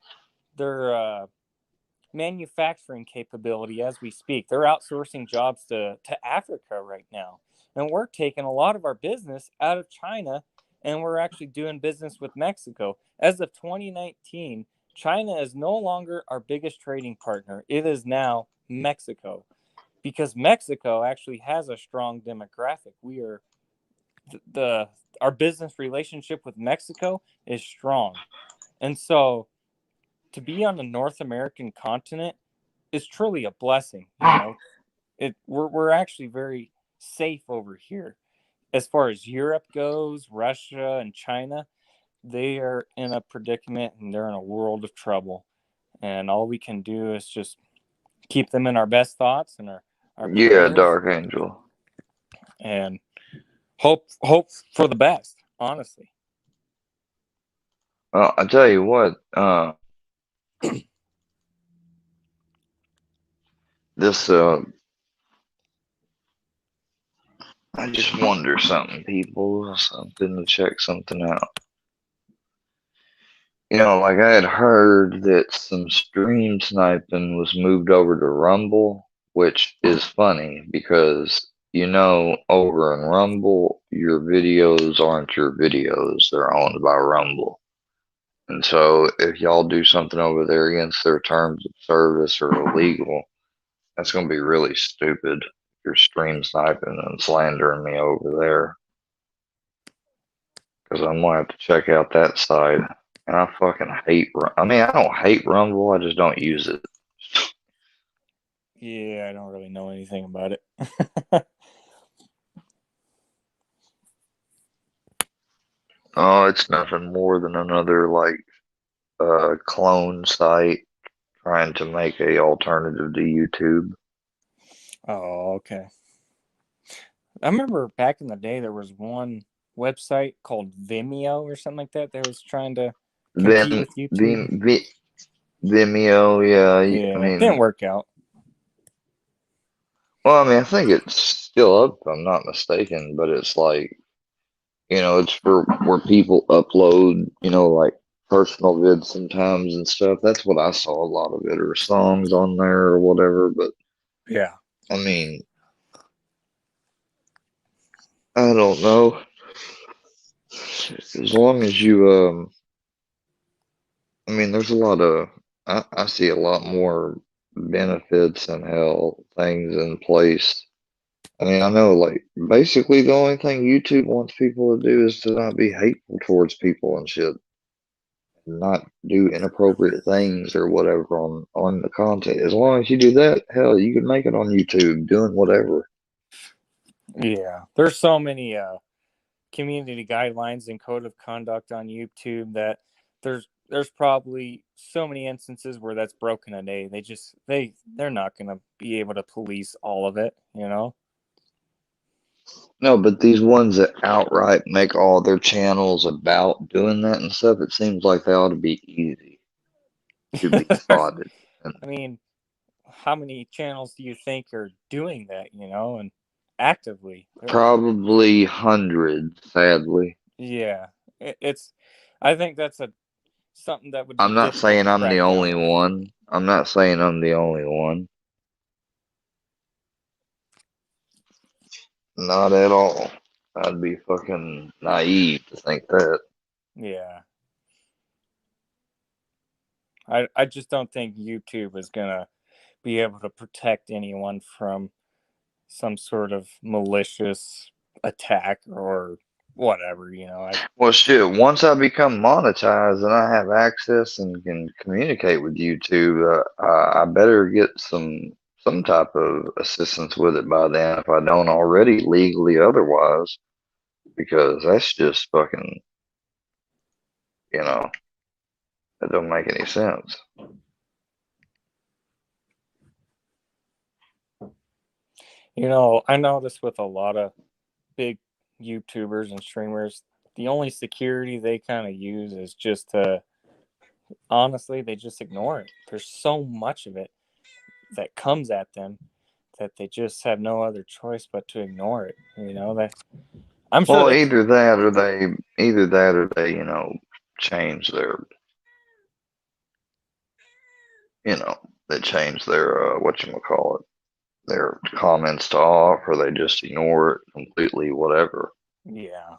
manufacturing capability as we speak. They're outsourcing jobs to Africa right now, and we're taking a lot of our business out of China, and we're actually doing business with Mexico. As of 2019, China is no longer our biggest trading partner. It is now Mexico, because Mexico actually has a strong demographic. We are our business relationship with Mexico is strong. And so to be on the North American continent is truly a blessing. We're actually very safe over here. As far as Europe goes, Russia and China, they are in a predicament and they're in a world of trouble. And all we can do is just keep them in our best thoughts and our prayers, Dark Angel. and hope for the best, honestly. Well, I tell you what, this I just wonder something, people, something to check something out. Like I had heard that some stream sniping was moved over to Rumble, which is funny because over in Rumble, your videos aren't your videos; they're owned by Rumble. And so if y'all do something over there against their terms of service or illegal, that's going to be really stupid. You're stream sniping and slandering me over there. Because I'm going to have to check out that side. And I fucking hate, I don't hate Rumble, I just don't use it. Yeah, I don't really know anything about it. Oh, it's nothing more than another clone site trying to make a alternative to YouTube. Oh, okay. I remember back in the day there was one website called Vimeo or something like that was trying to compete with YouTube. Vimeo, yeah. It didn't work out. Well, I think it's still up, if I'm not mistaken, but it's it's for where people upload, personal vids sometimes and stuff. That's what I saw a lot of it, or songs on there or whatever. But yeah, I don't know. As long as you, there's a lot of, I see a lot more benefits and things in place. I know, basically the only thing YouTube wants people to do is to not be hateful towards people and shit. Not do inappropriate things or whatever on the content. As long as you do that, hell, you can make it on YouTube doing whatever. Yeah, there's so many community guidelines and code of conduct on YouTube that there's probably so many instances where that's broken a day. They're not going to be able to police all of it, No, but these ones that outright make all their channels about doing that and stuff, it seems like they ought to be easy to be spotted. How many channels do you think are doing that, and actively? Probably hundreds, sadly. Yeah, I think that's something that would be I'm not difficult saying to I'm the crack only down on. one. I'm not saying I'm the only one. Not at all. I'd be fucking naive to think that. Yeah. I just don't think YouTube is going to be able to protect anyone from some sort of malicious attack or whatever, Well, shit, once I become monetized and I have access and can communicate with YouTube, I better get some type of assistance with it by then if I don't already legally otherwise, because that's just fucking, that don't make any sense. I notice with a lot of big YouTubers and streamers, the only security they kind of use is just honestly, they just ignore it. There's so much of it that comes at them that they just have no other choice but to ignore it. You know that I'm sure Well, they. either that or they, change their, they change their whatchamacallit, their comments to off, or they just ignore it completely, whatever. Yeah.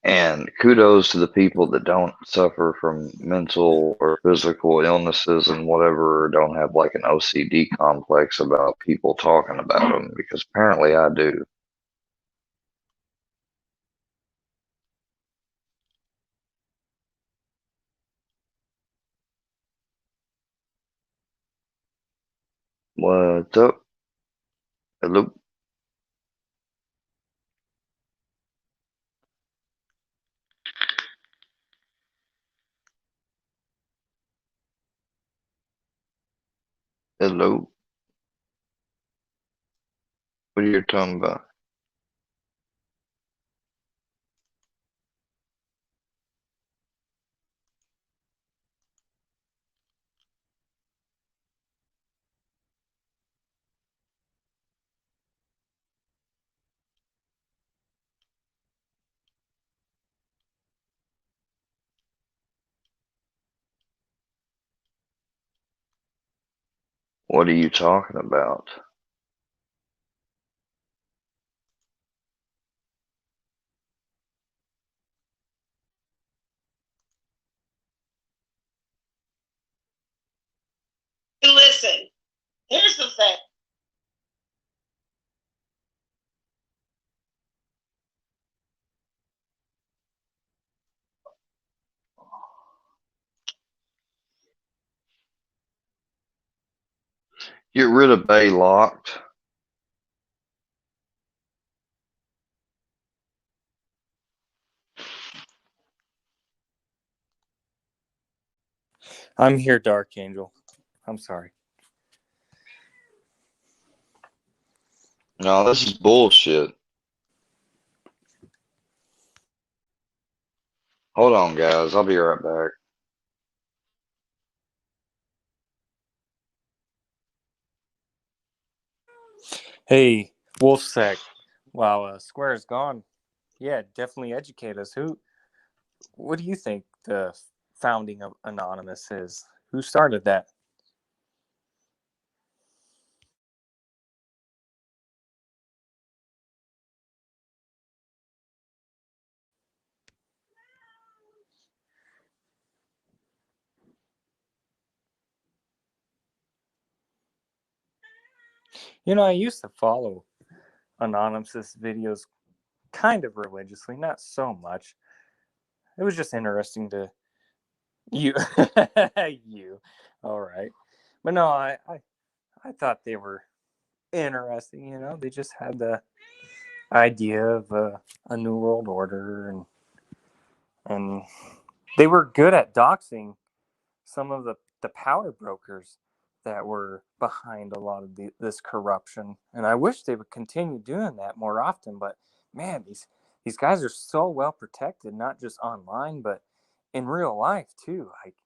And kudos to the people that don't suffer from mental or physical illnesses and whatever, or don't have like an OCD complex about people talking about them, because apparently I do. What's up? Hello? Hello? What are you talking about? What are you talking about? Listen, here's the thing. Get rid of Bay Locked. I'm here, Dark Angel. I'm sorry. No, this is bullshit. Hold on, guys. I'll be right back. Hey, Wolfsack. Wow, Square's gone. Yeah, definitely educate us. What do you think the founding of Anonymous is? Who started that? You know, I used to follow Anonymous videos kind of religiously, not so much. It was just interesting to you. You. All right. But no, I thought they were interesting, you know. They just had the idea of a new world order, and they were good at doxing some of the power brokers that were behind a lot of this corruption. And I wish they would continue doing that more often. But man, these guys are so well protected, not just online, but in real life too. Like,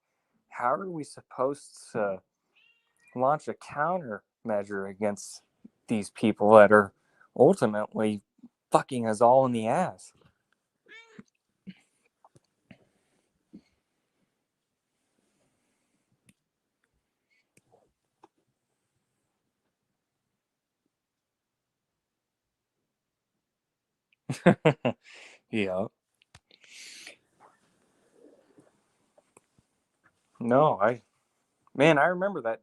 how are we supposed to launch a countermeasure against these people that are ultimately fucking us all in the ass? Yeah. No, I remember that.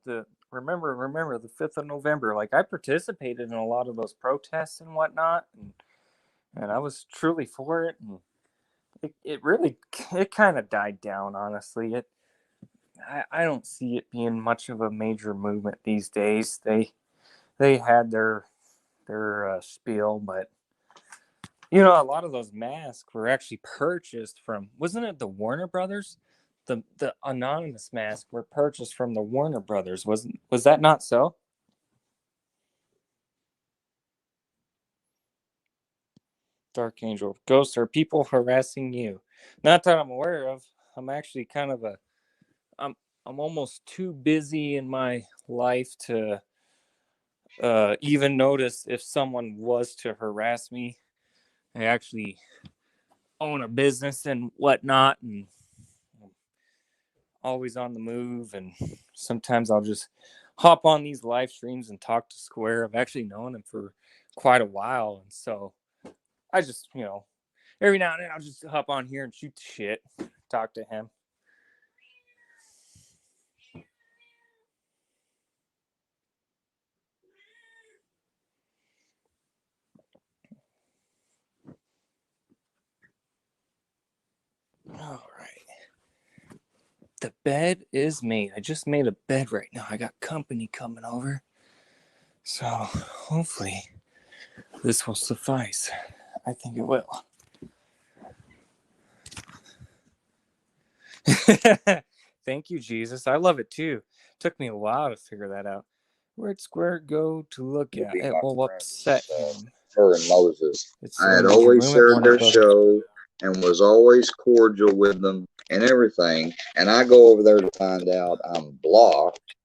Remember the 5th of November. Like, I participated in a lot of those protests and whatnot, and I was truly for it. And it really it kind of died down. Honestly, I don't see it being much of a major movement these days. They had their spiel, but you know, a lot of those masks were actually purchased from, wasn't it the Warner Brothers? The anonymous masks were purchased from the Warner Brothers. Was that not so? Dark Angel, ghosts are people harassing you. Not that I'm aware of. I'm actually kind of a I'm I'm almost too busy in my life to even notice if someone was to harass me. I actually own a business and whatnot, and always on the move. And sometimes I'll just hop on these live streams and talk to Square. I've actually known him for quite a while, and so I just, every now and then I'll just hop on here and shoot the shit, talk to him. All right. The bed is made. I just made a bed right now. I got company coming over. So hopefully this will suffice. I think it will. Thank you, Jesus. I love it too. Took me a while to figure that out. Where'd Square go to look at? It will upset him. Her and Moses. It's I had Major always Room at shared Warner their Brothers. show and was always cordial with them and everything. And I go over there to find out I'm blocked.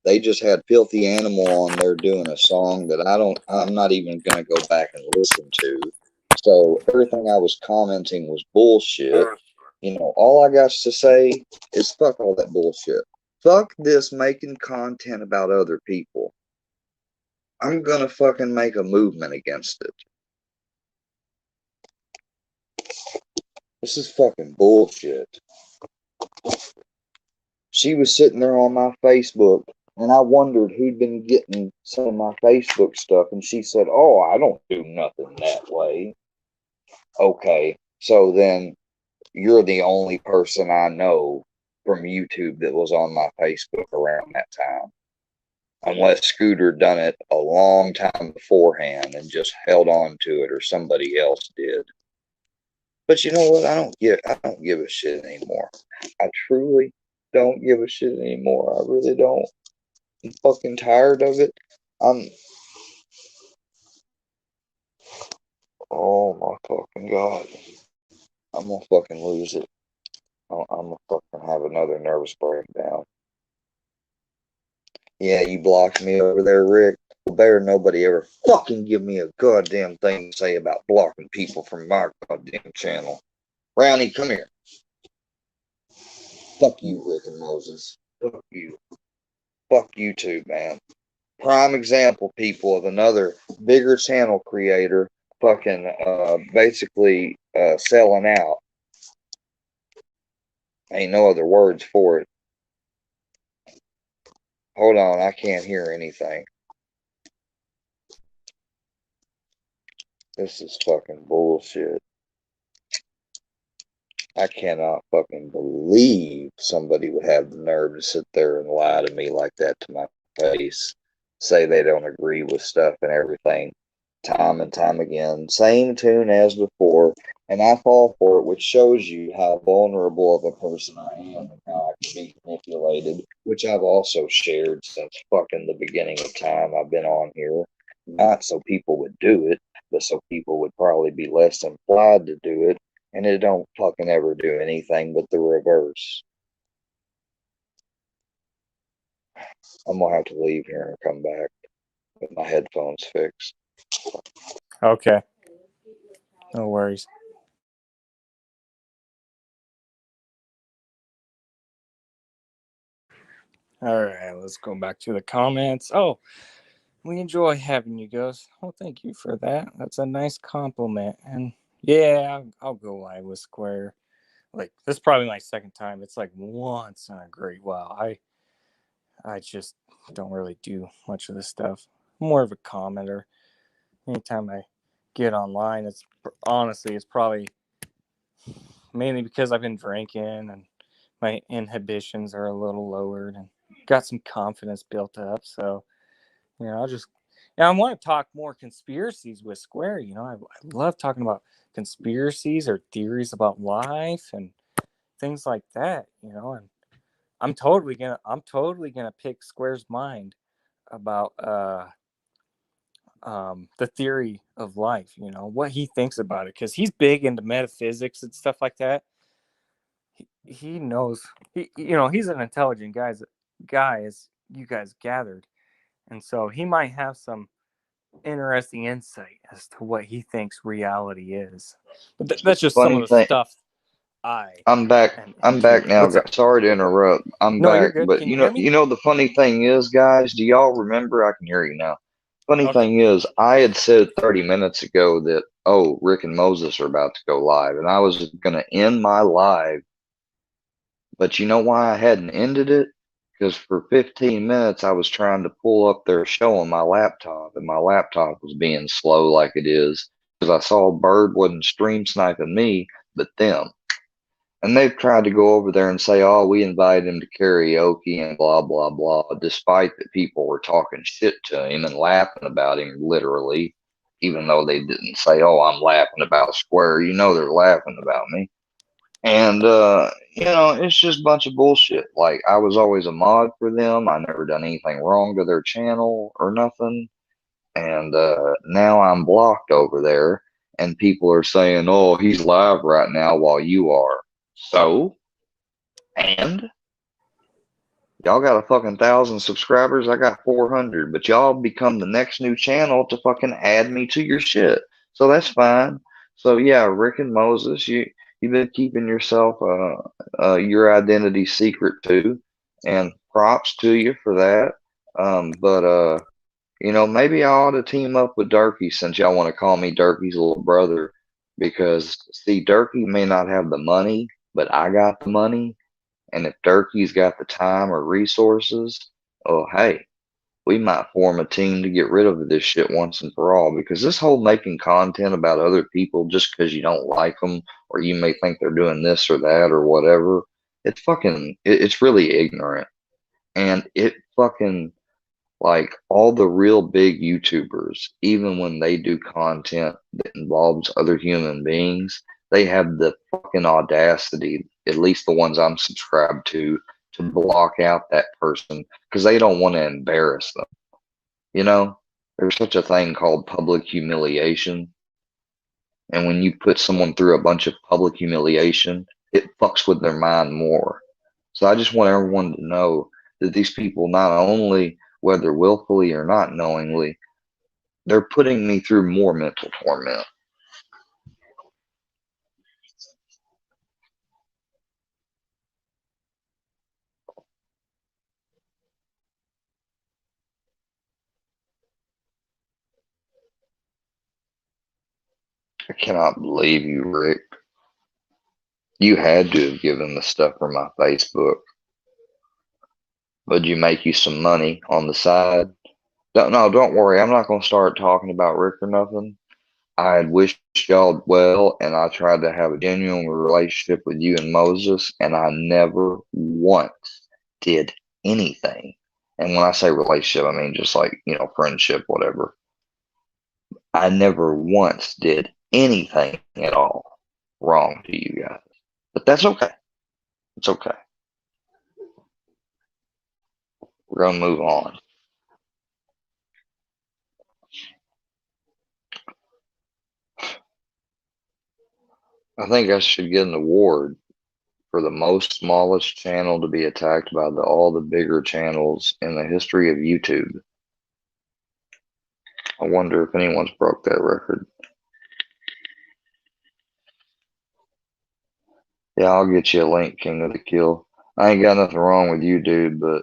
They just had Filthy Animal on there doing a song that I'm not even going to go back and listen to. So everything I was commenting was bullshit. All I got to say is fuck all that bullshit. Fuck this making content about other people. I'm going to fucking make a movement against it. This is fucking bullshit. She was sitting there on my Facebook, and I wondered who'd been getting some of my Facebook stuff, and she said, "Oh, I don't do nothing that way." Okay, so then you're the only person I know from YouTube that was on my Facebook around that time. Unless Scooter done it a long time beforehand and just held on to it, or somebody else did. But you know what? I don't give a shit anymore. I truly don't give a shit anymore. I really don't. I'm fucking tired of it. Oh my fucking God. I'm gonna fucking lose it. I'm gonna fucking have another nervous breakdown. Yeah, you blocked me over there, Rick. Better nobody ever fucking give me a goddamn thing to say about blocking people from my goddamn channel. Brownie, come here. Fuck you, Rick and Moses. Fuck you. Fuck you too, man. Prime example, people, of another bigger channel creator fucking basically selling out. Ain't no other words for it. Hold on, I can't hear anything. This is fucking bullshit. I cannot fucking believe somebody would have the nerve to sit there and lie to me like that to my face. Say they don't agree with stuff and everything. Time and time again. Same tune as before. And I fall for it, which shows you how vulnerable of a person I am and how I can be manipulated, which I've also shared since fucking the beginning of time I've been on here. Not so people would do it, but so people would probably be less inclined to do it. And it don't fucking ever do anything but the reverse. I'm gonna have to leave here and come back with my headphones fixed. Okay. No worries. All right, let's go back to the comments. Oh, we enjoy having you guys. Well, thank you for that. That's a nice compliment. And yeah, I'll go live with Square. Like, this is probably my second time. It's like once in a great while. I just don't really do much of this stuff. I'm more of a commenter. Anytime I get online, it's probably mainly because I've been drinking and my inhibitions are a little lowered and got some confidence built up. So, I want to talk more conspiracies with Square. I love talking about conspiracies or theories about life and things like that. And I'm totally gonna pick Square's mind about the theory of life. What he thinks about it, because he's big into metaphysics and stuff like that. He knows. He's an intelligent guy, as you guys gathered, And so he might have some interesting insight as to what he thinks reality is. But that's just some Funny of the thing, stuff I'm back. am I'm into. back now. What's up? Sorry to interrupt. I'm No, you're back. good. But Can you hear me? the funny thing is, guys, do y'all remember? I can hear you now. Funny Okay. thing is, I had said 30 minutes ago that, oh, Rick and Moses are about to go live, and I was going to end my live. But you know why I hadn't ended it? Because for 15 minutes I was trying to pull up their show on my laptop, and my laptop was being slow like it is. Because I saw Bird wasn't stream sniping me, but them. And they've tried to go over there and say, oh, we invited him to karaoke and blah, blah, blah, despite that people were talking shit to him and laughing about him, literally, even though they didn't say, oh, I'm laughing about Square. You know they're laughing about me. And, it's just a bunch of bullshit. Like, I was always a mod for them. I never done anything wrong to their channel or nothing. And now I'm blocked over there. And people are saying, oh, he's live right now while you are. So, and y'all got a fucking 1,000 subscribers. I got 400, but y'all become the next new channel to fucking add me to your shit. So that's fine. So yeah, Rick and Moses, you've been keeping yourself your identity secret too, and props to you for that. But maybe I ought to team up with Durkee since y'all want to call me Durkee's little brother, because see, Durkee may not have the money, but I got the money. And if Durkee's got the time or resources, oh, hey, we might form a team to get rid of this shit once and for all. Because this whole making content about other people just because you don't like them or you may think they're doing this or that or whatever, it's really ignorant. And it fucking, like, all the real big YouTubers, even when they do content that involves other human beings, they have the fucking audacity, at least the ones I'm subscribed to block out that person because they don't want to embarrass them. There's such a thing called public humiliation. And when you put someone through a bunch of public humiliation, it fucks with their mind more. So I just want everyone to know that these people, not only whether willfully or not knowingly, they're putting me through more mental torment. I cannot believe you, Rick. You had to have given the stuff for my Facebook. Would you make you some money on the side? Don't worry. I'm not going to start talking about Rick or nothing. I had wished y'all well, and I tried to have a genuine relationship with you and Moses, and I never once did anything. And when I say relationship, I mean just like, friendship, whatever. I never once did anything at all wrong to you guys. But that's okay. It's okay. We're going to move on. I think I should get an award for the most smallest channel to be attacked by all the bigger channels in the history of YouTube. I wonder if anyone's broke that record. Yeah, I'll get you a link, King of the Kill. I ain't got nothing wrong with you, dude, but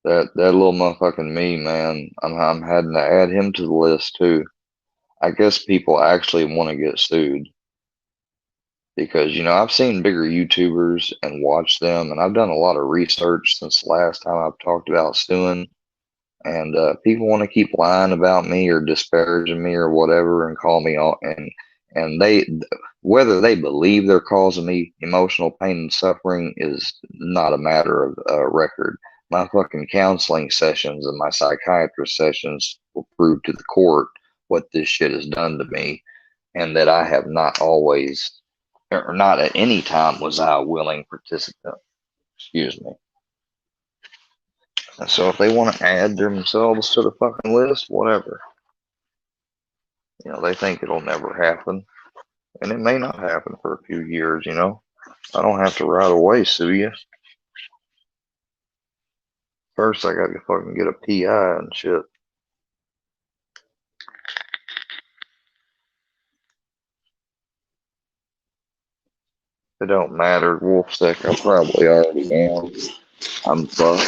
that little motherfucking me, man, I'm having to add him to the list too. I guess people actually want to get sued because, I've seen bigger YouTubers and watched them, and I've done a lot of research since the last time I've talked about suing. And people want to keep lying about me or disparaging me or whatever and call me all, and they, whether they believe they're causing me emotional pain and suffering is not a matter of record. My fucking counseling sessions and my psychiatrist sessions will prove to the court what this shit has done to me, and that I have not always, or not at any time was I a willing participant. Excuse me. So if they want to add themselves to the fucking list, whatever. They think it'll never happen. And it may not happen for a few years, I don't have to right away sue you. First, I gotta fucking get a PI and shit. It don't matter. Wolfsec, I probably already am. I'm fucked.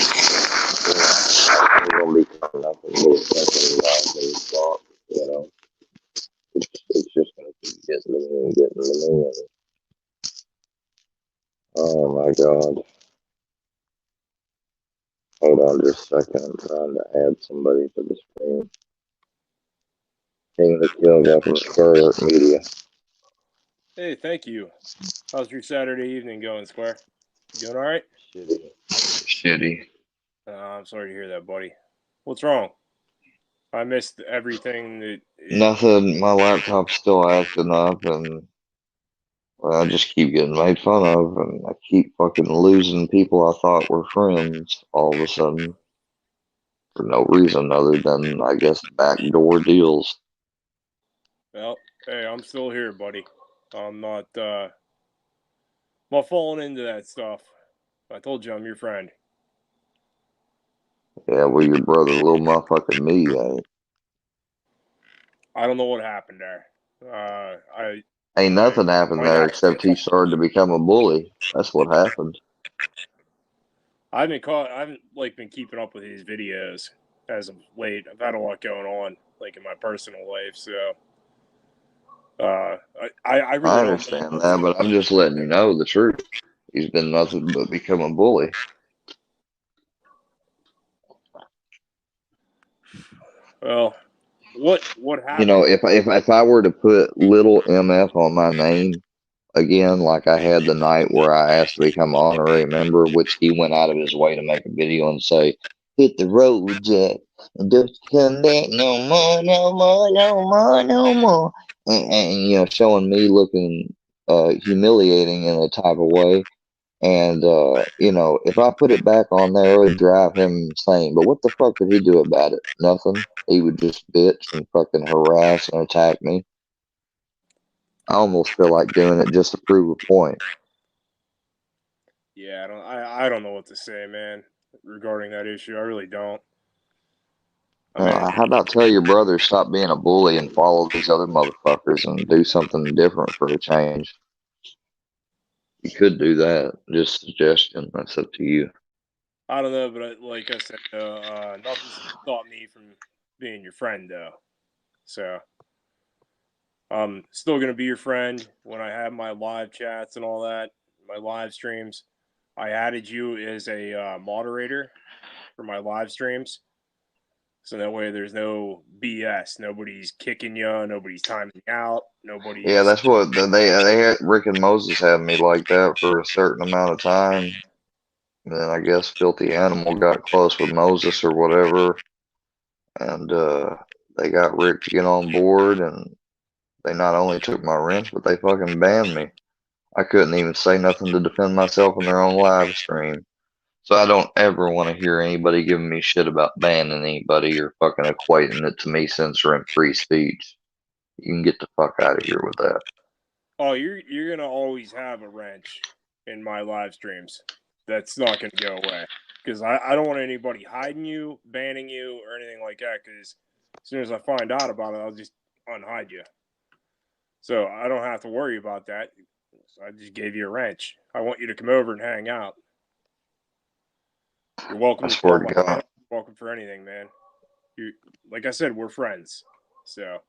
I'm gonna be coming up and doing something like these thoughts, you know. It's just gonna keep getting to me and getting to me. And, oh my god. Hold on just a second. I'm trying to add somebody to the stream. King of the Kill guy from Scarlet Media. Hey, thank you. How's your Saturday evening going, Square? You doing all right? Shitty. I'm sorry to hear that, buddy. What's wrong? I missed everything that... Nothing. My laptop's still acting up, and well, I just keep getting made fun of, and I keep fucking losing people I thought were friends all of a sudden for no reason other than, I guess, backdoor deals. Well, hey, I'm still here, buddy. I'm not falling into that stuff. I told you I'm your friend. Yeah, well, your brother, little motherfucking me, I don't know what happened there. ain't nothing happened there except he started to become a bully. That's what happened. I haven't been keeping up with his videos as of late. I've had a lot going on, like in my personal life, so I really I don't understand that, but I'm just letting you know the truth. He's been nothing but become a bully. Well, what happened? You know, if I were to put little MF on my name again, like I had the night where I asked to become an honorary member, which he went out of his way to make a video and say, "Hit the road, Jack, and don't come back no more, no more, no more, no more," and you know, showing me looking humiliating in a type of way. And, you know, if I put it back on there, it would drive him insane. But what the fuck could he do about it? Nothing. He would just bitch and fucking harass and attack me. I almost feel like doing it just to prove a point. Yeah, I don't know what to say, man, regarding that issue. I really don't. I mean, How about tell your brother stop being a bully and follow these other motherfuckers and do something different for a change? You could do that. Just suggestion. That's up to you. I don't know, but like I said, nothing's stopped me from being your friend, though. So I'm still gonna be your friend when I have my live chats and all that, my live streams. I added you as a moderator for my live streams, so that way there's no BS. Nobody's kicking you. Nobody's timing you out. Nobody's... Yeah, that's what they had. Rick and Moses had me like that for a certain amount of time. And then I guess Filthy Animal got close with Moses or whatever, and they got Rick to get on board, and they not only took my wrench, but they fucking banned me. I couldn't even say nothing to defend myself in their own live stream. So I don't ever want to hear anybody giving me shit about banning anybody or fucking equating it to me censoring free speech. You can get the fuck out of here with that. Oh, you're gonna always have a wrench in my live streams. That's not gonna go away because I don't want anybody hiding you, banning you, or anything like that. Because as soon as I find out about it, I'll just unhide you. So I don't have to worry about that. So I just gave you a wrench. I want you to come over and hang out. You're welcome. I swear to God. You're welcome for anything, man. You, like I said, we're friends. So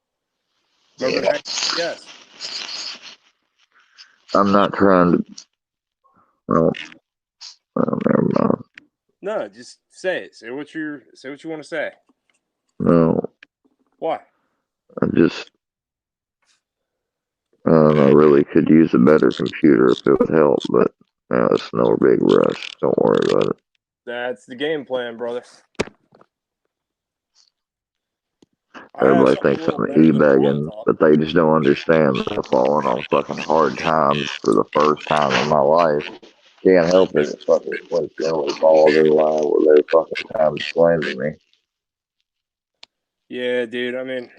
Yeah. yes. I'm not trying to. Well, never mind. No, just say it. Say what you want to say. No. Why? I just. I don't know, really could use a better computer if it would help, but it's no big rush. Don't worry about it. That's the game plan, brother. Everybody thinks I'm e-begging, but they just don't understand that I've fallen on fucking hard times for the first time in my life. Can't help it. Fucking coincidentally falls in line with their fucking time to slander me. Yeah, dude. I mean,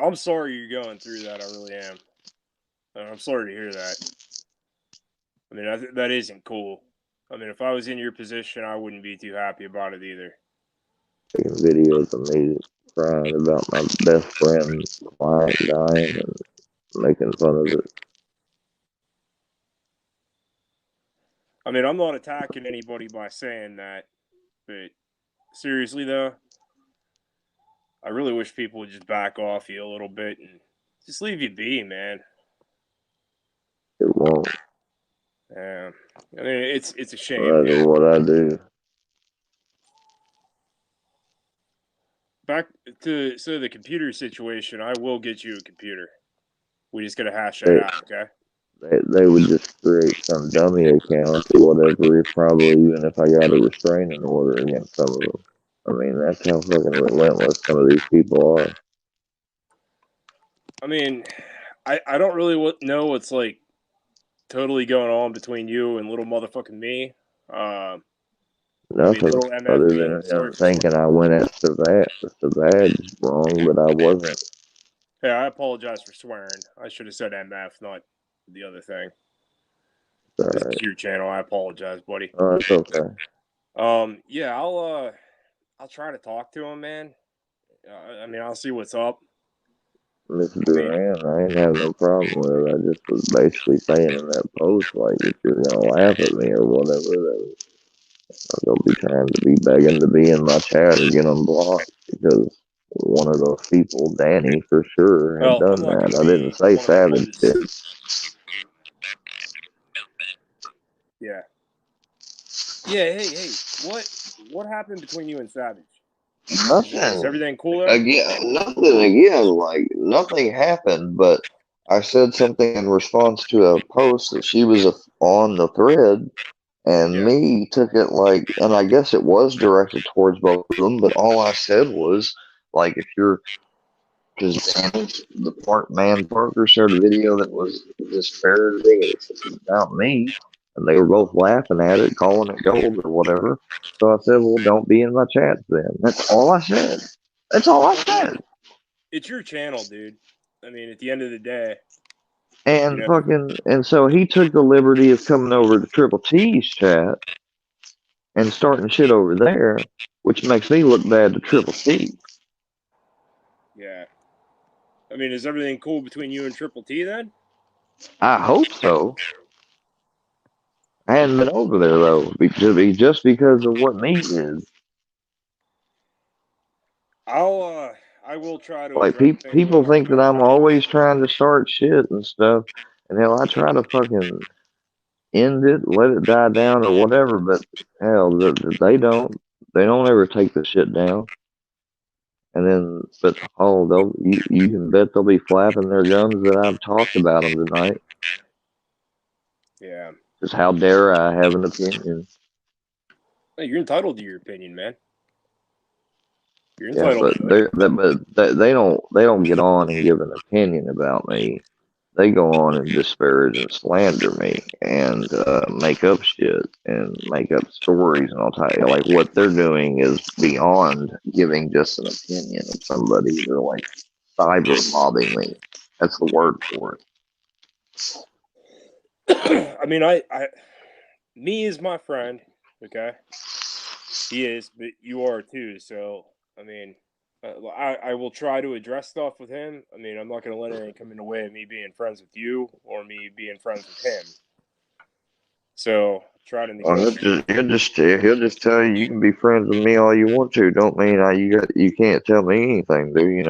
I'm sorry you're going through that. I really am. I'm sorry to hear that. I mean, that isn't cool. I mean, if I was in your position, I wouldn't be too happy about it either. Taking videos of me crying about my best friend's client dying and making fun of it. I mean, I'm not attacking anybody by saying that, but seriously though, I really wish people would just back off you a little bit and just leave you be, man. It won't. Yeah, I mean, it's a shame. No matter what I do. Back to the computer situation. I will get you a computer. We just gotta hash that out, okay? They would just create some dummy account or whatever, probably even if I got a restraining order against some of them. I mean, that's how fucking relentless some of these people are. I mean, I don't really know what's like totally going on between you and little motherfucking me. Nothing little MF other being than him searched. thinking I went at Savage wrong, but I wasn't. Hey, I apologize for swearing. I should have said MF, not the other thing. This is your channel. I apologize, buddy. Oh, it's okay. Yeah, I'll try to talk to him, man. I mean, I'll see what's up. Mr. Duran, I ain't have no problem with it. I just was basically saying in that post, like, if you're gonna laugh at me or whatever, then I'm gonna be trying to be begging to be in my chat or get unblocked because one of those people, Danny, for sure, had done that. I didn't say Savage did. Yeah. Yeah. Hey. What happened between you and Savage? Nothing. Is everything cool there? Like nothing happened, but I said something in response to a post that she was on the thread, and me took it like, and I guess it was directed towards both of them, but all I said was, like, if you're, because the Parker shared a video that was disparaging, it's about me, and they were both laughing at it, calling it gold or whatever. So I said, well, don't be in my chats then. That's all I said. That's all I said. It's your channel, dude. I mean, at the end of the day. And and so he took the liberty of coming over to Triple T's chat and starting shit over there, which makes me look bad to Triple T. Yeah. I mean, is everything cool between you and Triple T then? I hope so. I hadn't been over there though, just because of what meat is. I will try to. Like people think that I'm always trying to start shit and stuff, and hell, I try to fucking end it, let it die down or whatever. But hell, they don't. They don't ever take the shit down. And then, but you can bet they'll be flapping their gums that I've talked about them tonight. Yeah. Just how dare I have an opinion? Hey, you're entitled to your opinion, man. You're Yeah, entitled but they don't get on and give an opinion about me. They go on and disparage and slander me and make up shit and make up stories. And I'll tell you, like, what they're doing is beyond giving just an opinion of somebody. They're like cyber mobbing me. That's the word for it. I mean, me is my friend, okay? He is, but you are too. So, I mean, I will try to address stuff with him. I mean, I'm not going to let anything come in the way of me being friends with you or me being friends with him. So try to negotiate. He'll just tell you you can be friends with me all you want to. Don't mean you can't tell me anything, dude.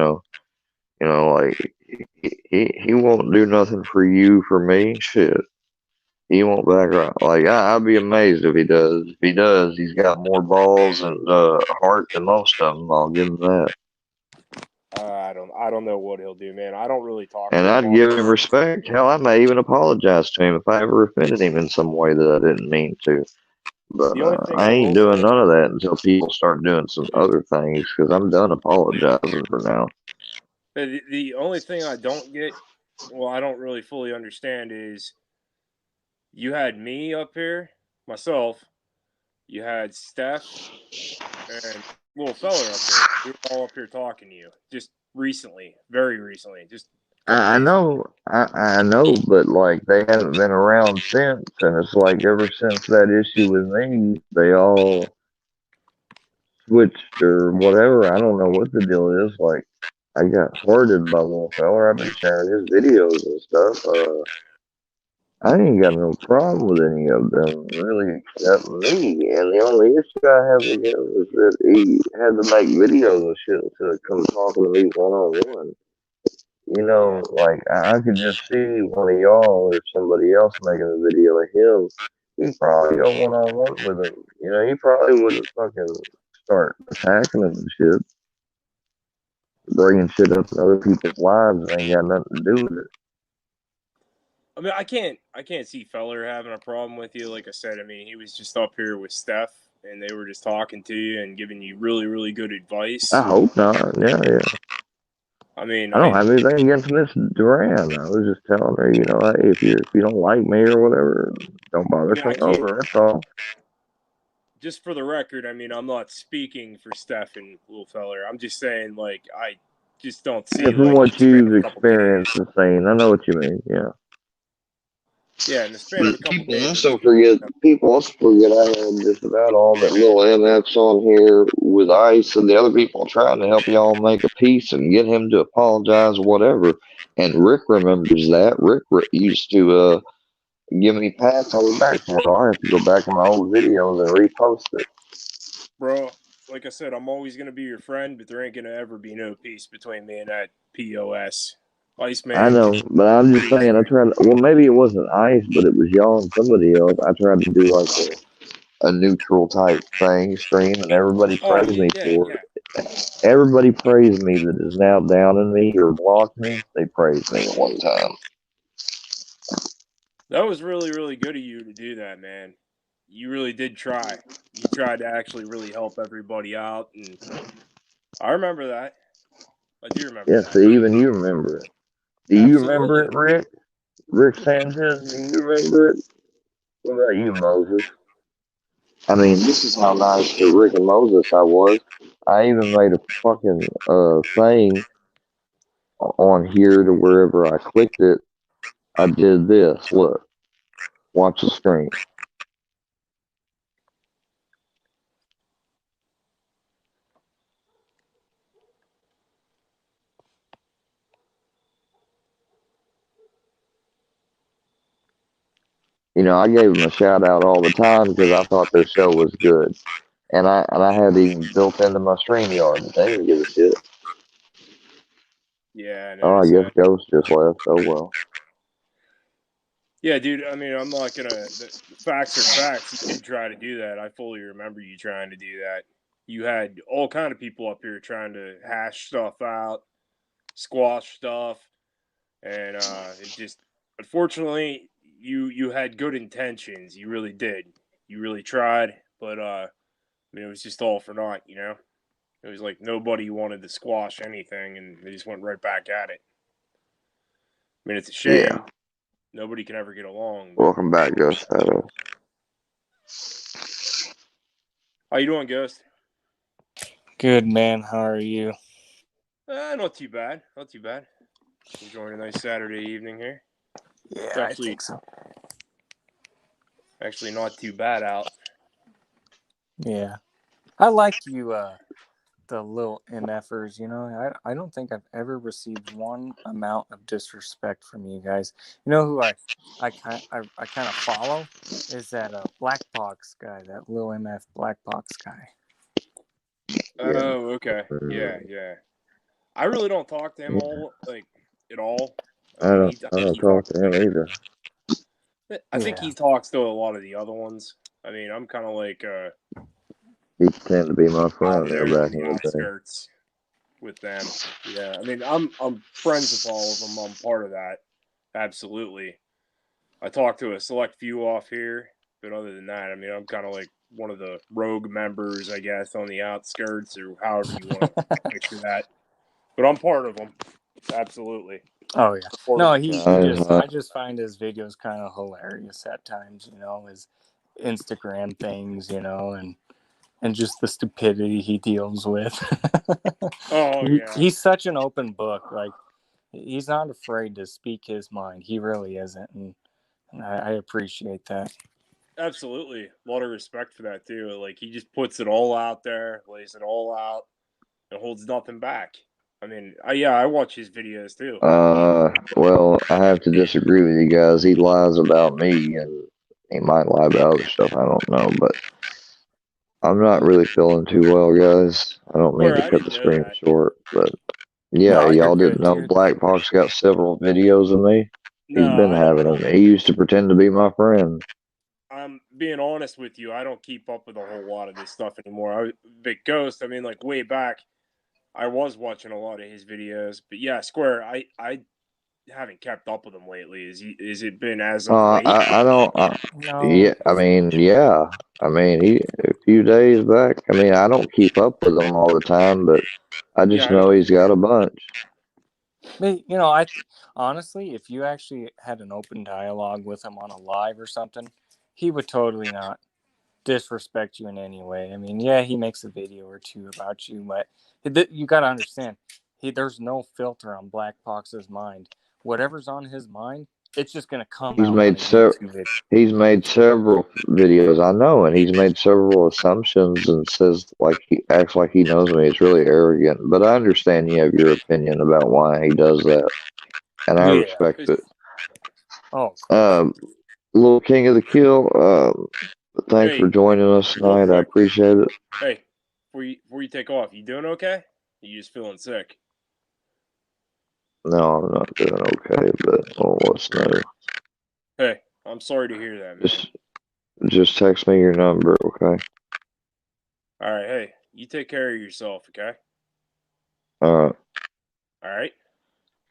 Like he won't do nothing for you for me. Shit, he won't back up. Like I'd be amazed if he does. If he does, he's got more balls and heart than most of them. I'll give him that. I don't know what he'll do, man. I don't really talk. And I'd give him respect. Hell, I may even apologize to him if I ever offended him in some way that I didn't mean to. But I ain't doing none of that until people start doing some other things because I'm done apologizing for now. The only thing I don't get, well, I don't really fully understand is you had me up here, myself, you had Steph, and little fella up here. We were all up here talking to you just recently, very recently, just I know, I know, but like they haven't been around since, and it's like ever since that issue with me, they all switched or whatever. I don't know what the deal is. Like I got hearted by one fella. I've been sharing his videos and stuff. I ain't got no problem with any of them, really, except me. And the only issue I have with him is that he had to make videos and shit instead of come talking to me one on one. You know, like I could just see one of y'all or somebody else making a video of him. He'd probably go one on one with him. You know, he probably wouldn't fucking start attacking him and shit, bringing shit up in other people's lives that ain't got nothing to do with it. I mean, I can't see Feller having a problem with you. Like I said, I mean, he was just up here with Steph, and they were just talking to you and giving you really, really good advice. I hope not. Yeah, yeah. I mean, I don't have anything against Miss Duran. I was just telling her, you know, hey, if you don't like me or whatever, don't bother coming over. That's all. Just for the record, I mean, I'm not speaking for Steph and Will Feller. I'm just saying, like, I just don't see. Yeah, from like, what you've experienced and saying, I know what you mean. Yeah. Yeah, in the span of a couple days. People also forget I had just about all that little MFs on here with Ice and the other people trying to help y'all make a peace and get him to apologize or whatever. And Rick remembers that. Rick used to give me pats on the back for it. I have to go back in my old videos and repost it. Bro, like I said, I'm always going to be your friend, but there ain't going to ever be no peace between me and that POS. Iceman. I know, but I'm just saying, I tried, well, maybe it wasn't Ice, but it was y'all and somebody else. I tried to do like a neutral type thing, stream, and everybody praised me for it. Everybody praised me that is now down in me or blocked me. They praised me at one time. That was really, really good of you to do that, man. You really did try. You tried to actually really help everybody out, and I remember that. I do remember that. Yeah, so even you remember it. Do you remember it, Rick? Rick Sanchez, do you remember it? What about you, Moses? I mean, this is how nice to Rick and Moses I was. I even made a fucking thing on here to wherever I clicked it, I did this. Look, watch the screen. You know, I gave them a shout out all the time because I thought their show was good, and I had even built into my StreamYard, but they didn't give a shit. Yeah, Oh, I guess Ghost just left. Oh well. Yeah, dude. I mean, I'm not gonna. The facts are facts. You did try to do that. I fully remember you trying to do that. You had all kind of people up here trying to hash stuff out, squash stuff, and it just unfortunately you had good intentions. You really did. You really tried, but I mean, it was just all for naught. You know, it was like nobody wanted to squash anything, and they just went right back at it. I mean, it's a shame. Yeah. Nobody can ever get along. Welcome back, Ghost. How you doing, Ghost? Good, man. How are you? Not too bad. Not too bad. Enjoying a nice Saturday evening here. Yeah, I think so. Actually, not too bad out. Yeah. I like you, the little MFers, you know. I don't think I've ever received one amount of disrespect from you guys. You know who I kind of follow is that Black Box guy, that little MF Black Box guy. Oh, okay. Yeah. I really don't talk to him at all. I don't talk to him either. I think he talks to a lot of the other ones. I mean, I'm kind of like he tended to be my friend there back in the day. Outskirts with them. Yeah, I mean, I'm friends with all of them. I'm part of that. Absolutely. I talk to a select few off here, but other than that, I mean, I'm kind of like one of the rogue members, I guess, on the outskirts, or however you want to picture that. But I'm part of them. Absolutely. Oh yeah. No, I just find his videos kind of hilarious at times, you know, his Instagram things, you know, and just the stupidity he deals with. Oh yeah. He's such an open book. Like, He's not afraid to speak his mind. He really isn't, and I appreciate that. Absolutely. A lot of respect for that too. Like he just puts it all out there, lays it all out, and holds nothing back. I mean, I watch his videos too. Well, I have to disagree with you guys. He lies about me, and he might lie about other stuff. I don't know, but I'm not really feeling too well, guys. I don't mean Square, to I cut the didn't know stream that. short, but yeah, No, you're y'all didn't good, know dude. Black Fox got several videos of me. He's No, been having them. He used to pretend to be my friend. I'm being honest with you. I don't keep up with a whole lot of this stuff anymore. Big Ghost. I mean, like way back, I was watching a lot of his videos. But yeah, Square, I haven't kept up with him lately. Is it been as of late? I don't. No, Yeah, I mean, yeah. I mean, he a few days back. I mean, I don't keep up with him all the time, but I just Yeah, I know don't he's got a bunch. but honestly, if you actually had an open dialogue with him on a live or something, he would totally not disrespect you in any way. I mean, yeah, he makes a video or two about you, but you got to understand, there's no filter on Black Fox's mind. Whatever's on his mind, it's just gonna come He's out on a made YouTube video. he's made several videos, I know, and he's made several assumptions and says like he acts like he knows me. It's really arrogant, but I understand you have your opinion about why he does that, and I Yeah. respect it. Oh, of course. Little King of the Kill, thanks Hey, for joining us real tonight. I quick. appreciate it. Hey, before you take off, you doing okay? You just feeling sick? No, I'm not doing okay, but what's new? Hey, I'm sorry to hear that, man. Just text me your number, okay? All right, hey, you take care of yourself, okay? All right. All right.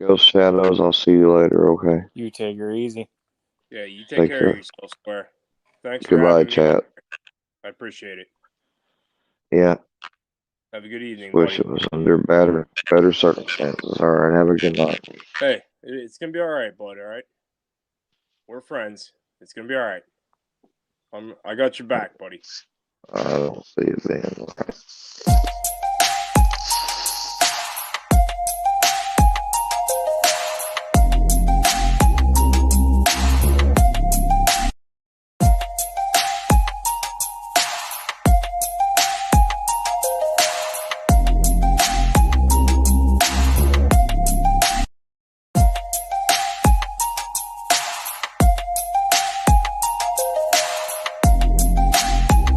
Ghost Shadows, I'll see you later, okay? You take her easy. Yeah, you take Take care care. of yourself, Square. Thanks for Goodbye, having me. chat. I appreciate it. Yeah, Have a good evening, wish buddy. it was under better circumstances. All right, have a good night. Hey, it's gonna be all right, bud. All right. We're friends. It's gonna be all right. I got your back, buddy. I don't see it being all right.